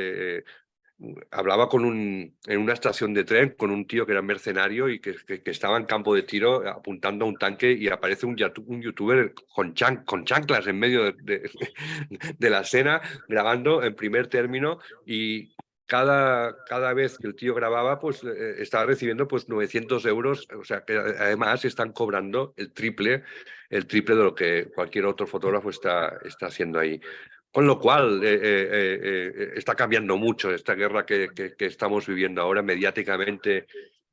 hablaba en una estación de tren con un tío que era mercenario y que estaba en campo de tiro apuntando a un tanque, y aparece un youtuber con chanclas en medio de la escena, grabando en primer término, y cada vez que el tío grababa, pues estaba recibiendo pues 900 euros, o sea que además están cobrando el triple de lo que cualquier otro fotógrafo está haciendo ahí. Con lo cual, está cambiando mucho esta guerra que estamos viviendo ahora mediáticamente,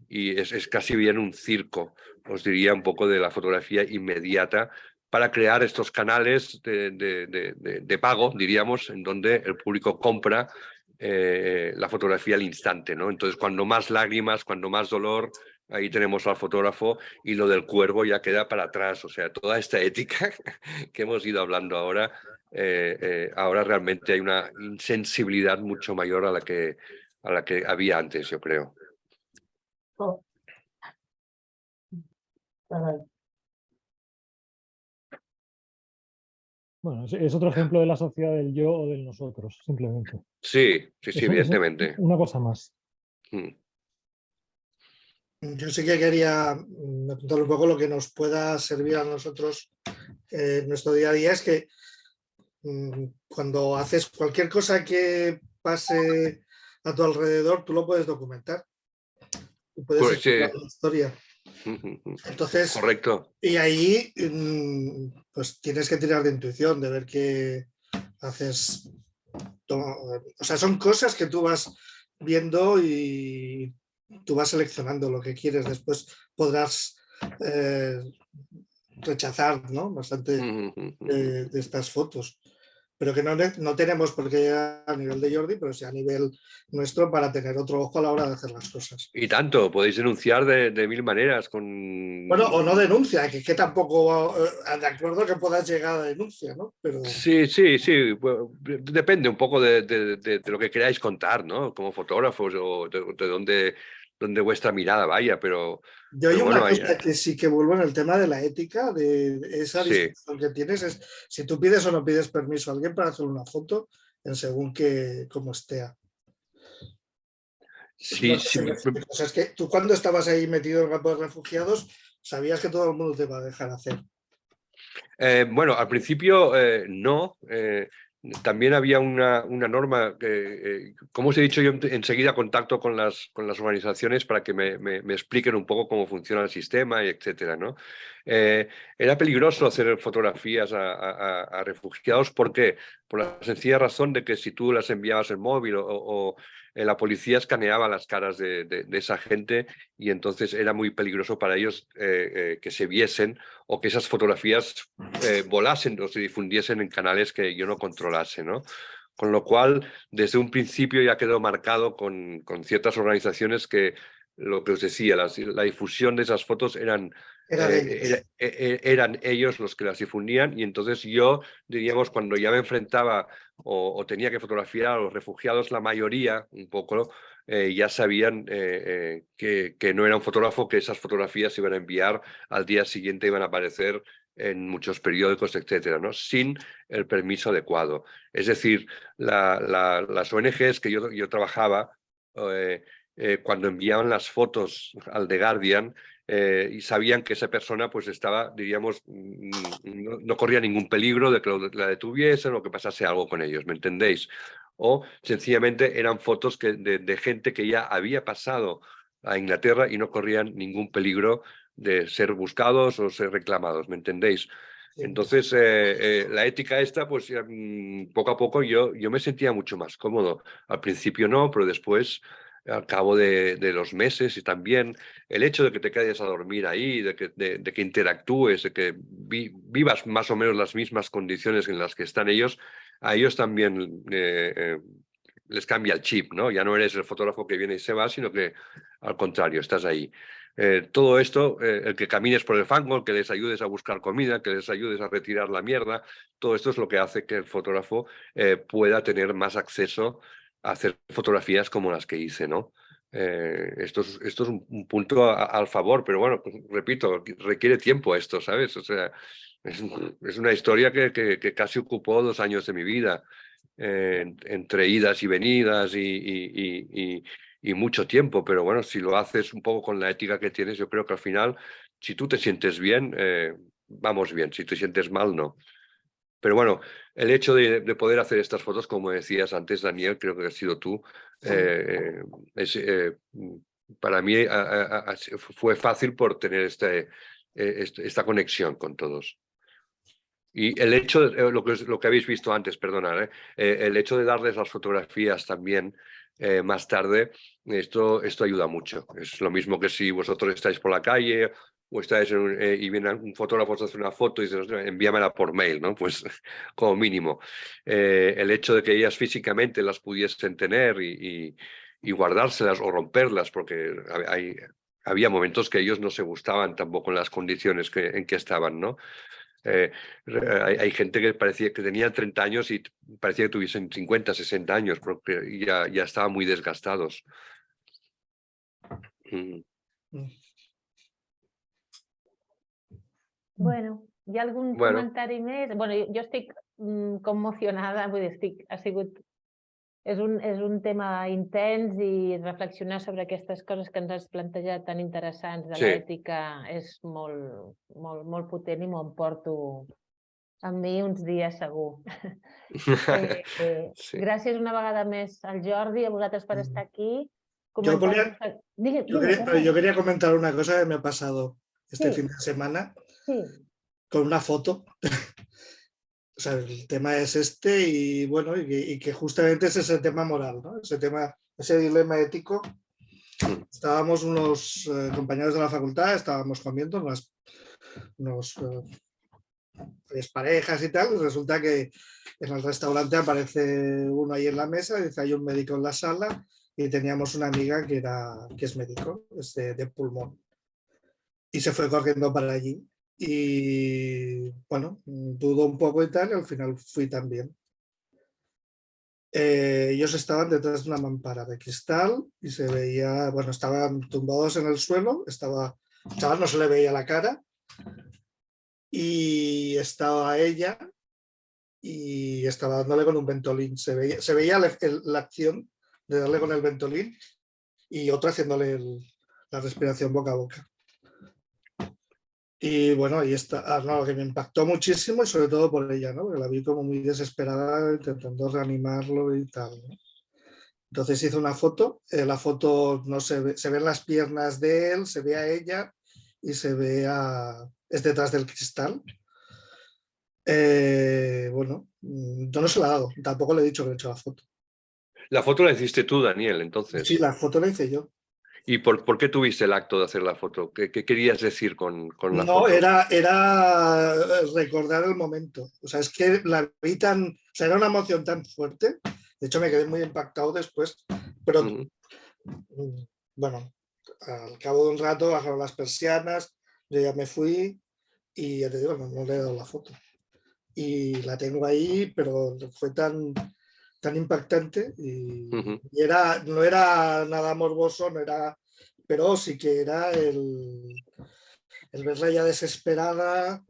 y es casi bien un circo, os diría, un poco de la fotografía inmediata, para crear estos canales de pago, diríamos, en donde el público compra la fotografía al instante, ¿no? Entonces, cuando más lágrimas, cuando más dolor, ahí tenemos al fotógrafo, y lo del cuervo ya queda para atrás. O sea, toda esta ética que hemos ido hablando ahora, ahora realmente hay una insensibilidad mucho mayor a la que había antes, yo creo.
Oh. Caray.
Bueno, es otro ejemplo de la sociedad del yo o del nosotros, simplemente.
Sí, sí, sí,
Es
evidentemente.
una cosa más.
Yo sí que quería apuntar un poco lo que nos pueda servir a nosotros en nuestro día a día, es que cuando haces cualquier cosa que pase a tu alrededor, tú lo puedes documentar. Tú puedes
Pues sí.
explicar la historia. Entonces,
correcto.
Y ahí pues tienes que tirar de intuición, de ver qué haces. O sea, son cosas que tú vas viendo y tú vas seleccionando lo que quieres. Después podrás rechazar, ¿no? Bastante de estas fotos. Pero que no tenemos por qué llegar a nivel de Jordi, pero sí a nivel nuestro, para tener otro ojo a la hora de hacer las cosas.
Y tanto, podéis denunciar de mil maneras. Con...
Bueno, o no denuncia, que tampoco, de acuerdo que puedas llegar a denuncia, ¿no? Pero...
Sí, bueno, depende un poco de lo que queráis contar, ¿no? Como fotógrafos, o de dónde vuestra mirada vaya, pero...
Yo hay una
bueno,
cosa que sí que vuelvo en el tema de la ética, de esa
sí.
discusión que tienes, es si tú pides o no pides permiso a alguien para hacer una foto, en según que cómo esté.
Sí,
No sé si me explico. O sea, es que tú cuando estabas ahí metido en el campo de refugiados, sabías que todo el mundo te iba a dejar hacer.
Bueno, al principio no. También había una norma que, como os he dicho, yo enseguida contacto con las organizaciones para que me expliquen un poco cómo funciona el sistema, y etcétera, ¿no? Era peligroso hacer fotografías a refugiados. ¿Por qué? Por la sencilla razón de que si tú las enviabas en móvil o la policía escaneaba las caras de esa gente, y entonces era muy peligroso para ellos que se viesen, o que esas fotografías volasen o se difundiesen en canales que yo no controlase, ¿no? Con lo cual, desde un principio ya quedó marcado con ciertas organizaciones que, lo que os decía, la difusión de esas fotos eran ellos los que las difundían, y entonces yo, diríamos, cuando ya me enfrentaba o tenía que fotografiar a los refugiados, la mayoría, un poco, ya sabían que no era un fotógrafo, que esas fotografías se iban a enviar al día siguiente, iban a aparecer en muchos periódicos, etcétera, ¿no? Sin el permiso adecuado. Es decir, las ONGs que yo trabajaba, cuando enviaban las fotos al The Guardian, y sabían que esa persona pues estaba, diríamos, no corría ningún peligro de que la detuviesen o que pasase algo con ellos, ¿me entendéis? O sencillamente eran fotos de gente que ya había pasado a Inglaterra y no corrían ningún peligro de ser buscados o ser reclamados, ¿me entendéis?
Sí.
Entonces, la ética esta, pues ya, poco a poco yo me sentía mucho más cómodo. Al principio no, pero después, al cabo de los meses, y también el hecho de que te quedes a dormir ahí, de que interactúes, de que vivas más o menos las mismas condiciones en las que están ellos, a ellos también les cambia el chip, ¿no? Ya no eres el fotógrafo que viene y se va, sino que al contrario, estás ahí. Todo esto, el que camines por el fango, el que les ayudes a buscar comida, que les ayudes a retirar la mierda, todo esto es lo que hace que el fotógrafo pueda tener más acceso a hacer fotografías como las que hice, ¿no? Esto es un punto al favor, pero bueno, pues, repito, requiere tiempo esto, ¿sabes? O sea, es una historia que casi ocupó 2 años de mi vida, entre idas y venidas y mucho tiempo, pero bueno, si lo haces un poco con la ética que tienes, yo creo que al final, si tú te sientes bien, vamos bien, si te sientes mal, no. Pero bueno, el hecho de poder hacer estas fotos, como decías antes, Daniel, creo que has sido tú, para mí fue fácil por tener esta conexión con todos. Y el hecho, lo que habéis visto antes, perdonad, el hecho de darles las fotografías también más tarde, esto ayuda mucho. Es lo mismo que si vosotros estáis por la calle o estáis y viene un fotógrafo, os hace una foto y dices, envíamela por mail, ¿no? Pues como mínimo. El hecho de que ellas físicamente las pudiesen tener y guardárselas o romperlas, porque había momentos que ellos no se gustaban tampoco en las condiciones en que estaban, ¿no? Hay gente que parecía que tenía 30 años y parecía que tuviesen 50, 60 años, porque ya estaban muy desgastados.
Bueno, hi ha algun comentari més? Bueno, jo estic commocionada, vull dir, és un tema intens i reflexionar sobre aquestes coses que ens has plantejat tan interessants de l'ètica és molt potent i m'ho emporto amb mi uns dies segur. Gràcies una vegada més al Jordi, a vosaltres per estar aquí.
Yo quería comentar una cosa que me ha pasado este fin de semana con una foto. O sea, el tema es este y bueno, y que justamente ese es el tema moral, ¿no? Ese dilema ético. Estábamos unos compañeros de la facultad, estábamos comiendo unas parejas y tal, y resulta que en el restaurante aparece uno ahí en la mesa, dice hay un médico en la sala y teníamos una amiga que es médico, es de pulmón. Y se fue corriendo para allí. Y bueno, dudó un poco y tal, y al final fui también. Ellos estaban detrás de una mampara de cristal y se veía, bueno, estaban tumbados en el suelo, al chaval no se le veía la cara y estaba ella y estaba dándole con un Ventolin. Se veía la acción de darle con el Ventolin y otra haciéndole la respiración boca a boca. Y bueno, ahí está, lo que me impactó muchísimo y sobre todo por ella, ¿no? Porque la vi como muy desesperada intentando reanimarlo y tal, ¿no? Entonces hizo una foto, la foto no se ven las piernas de él, se ve a ella y es detrás del cristal. Bueno, yo no se la he dado, tampoco le he dicho que le he hecho la foto.
La foto la hiciste tú, Daniel, entonces.
Sí, la foto la hice yo.
¿Y por qué tuviste el acto de hacer la foto? ¿Qué querías decir con la foto?
No, era recordar el momento. O sea, es que la vi o sea, era una emoción tan fuerte. De hecho, me quedé muy impactado después. Pero, bueno, al cabo de un rato bajaron las persianas, yo ya me fui y ya te digo, no le he dado la foto. Y la tengo ahí, pero fue tan impactante y no era nada morboso, pero sí que era el verla ya desesperada,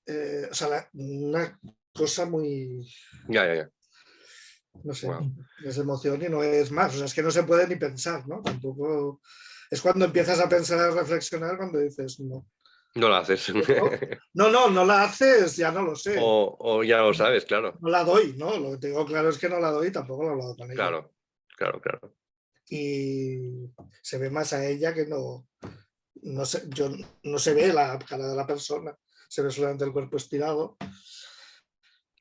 o sea, una cosa muy...
Ya.
No sé, es emoción y no es más, o sea, es que no se puede ni pensar, ¿no? Tampoco... Es cuando empiezas a pensar, a reflexionar, cuando dices, no.
No la haces.
No la haces, ya no lo sé.
O ya lo sabes, claro.
No la doy, ¿no? Lo que tengo claro es que no la doy y tampoco lo he hablado con ella.
Claro.
Y se ve más a ella que no se ve la cara de la persona, se ve solamente el cuerpo estirado.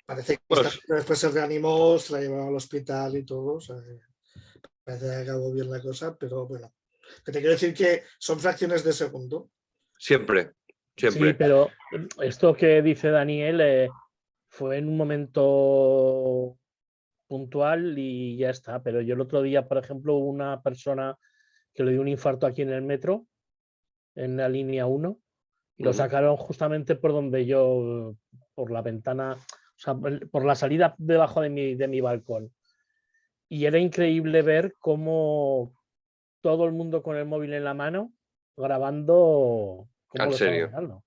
Parece que después se reanimó, se la llevaron al hospital y todo. O sea, parece que acabó bien la cosa, pero bueno. Que te quiero decir que son fracciones de segundo.
Siempre.
Sí, pero esto que dice Daniel fue en un momento puntual y ya está. Pero yo el otro día, por ejemplo, hubo una persona que le dio un infarto aquí en el metro, en la línea 1, y lo sacaron justamente por donde yo, por la ventana, o sea, por la salida debajo de mi balcón. Y era increíble ver cómo todo el mundo con el móvil en la mano, grabando cómo lo estaban dando.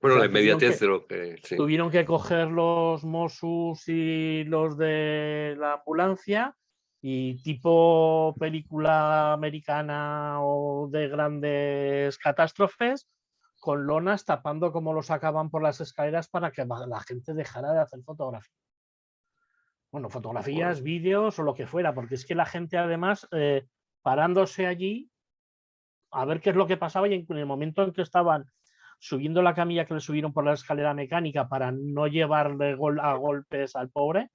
Bueno,
o sea,
la inmediatez de lo que... Sí.
Tuvieron que coger los Mossos y los de la ambulancia y tipo película americana o de grandes catástrofes, con lonas tapando cómo lo sacaban por las escaleras para que la gente dejara de hacer fotografía. Bueno, fotografías, vídeos o lo que fuera, porque es que la gente además parándose allí a ver qué es lo que pasaba y en el momento en que estaban subiendo la camilla que le subieron por la escalera mecánica para no llevarle a golpes al pobre,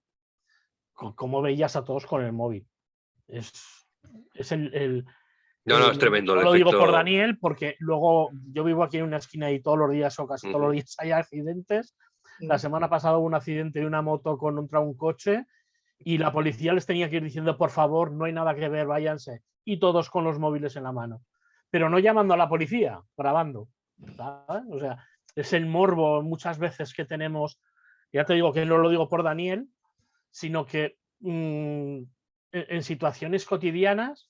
como veías a todos con el móvil. Es el
No, es tremendo.
Lo digo por Daniel, porque luego yo vivo aquí en una esquina y todos los días o casi todos los días hay accidentes. La semana pasada hubo un accidente de una moto contra un coche y la policía les tenía que ir diciendo, por favor, no hay nada que ver, váyanse. Y todos con los móviles en la mano. pero no llamando a la policía, grabando. ¿Sabes? O sea, es el morbo muchas veces que tenemos, ya te digo que no lo digo por Daniel, sino que en situaciones cotidianas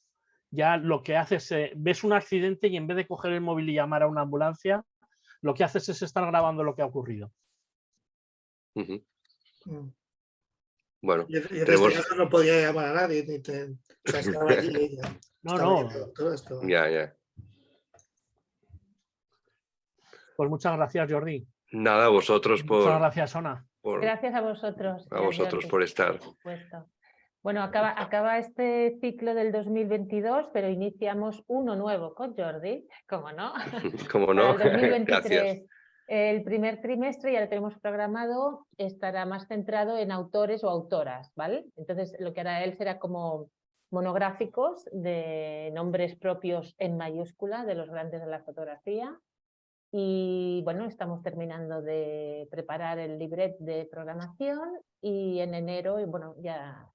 ya lo que haces es, ves un accidente y en vez de coger el móvil y llamar a una ambulancia, lo que haces es estar grabando lo que ha ocurrido.
Bueno,
y en este caso no podía llamar a nadie. O sea, estaba allí ella.
No.
Todo esto.
Ya.
Pues muchas gracias, Jordi.
Nada, vosotros
Muchas gracias, Ona.
Gracias a vosotros.
A vosotros
Jordi,
por estar.
por supuesto. Bueno, acaba este ciclo del 2022, pero iniciamos uno nuevo con Jordi, ¿cómo no?
¿Cómo no?
Para el 2023.
Gracias.
El primer trimestre, ya lo tenemos programado, estará más centrado en autores o autoras, ¿vale? Entonces, lo que hará él será como monográficos de nombres propios en mayúscula de los grandes de la fotografía. Y bueno, estamos terminando de preparar el libret de programación y en enero, y bueno, ya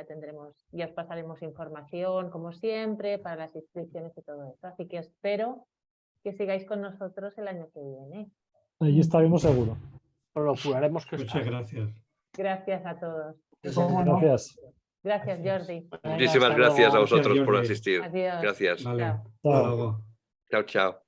tendremos, ya os pasaremos información como siempre para las inscripciones y todo eso. Así que espero que sigáis con nosotros el año que viene.
Allí estaremos seguro.
Procuraremos que
Muchas gracias.
Gracias a todos.
Gracias.
Gracias, Jordi.
Muchísimas
hasta
gracias
luego.
a vosotros
Gracias,
por
Jordi.
asistir.
Adiós.
Gracias.
Vale.
Chao.
Chao.
Hasta luego.
Chao, chao.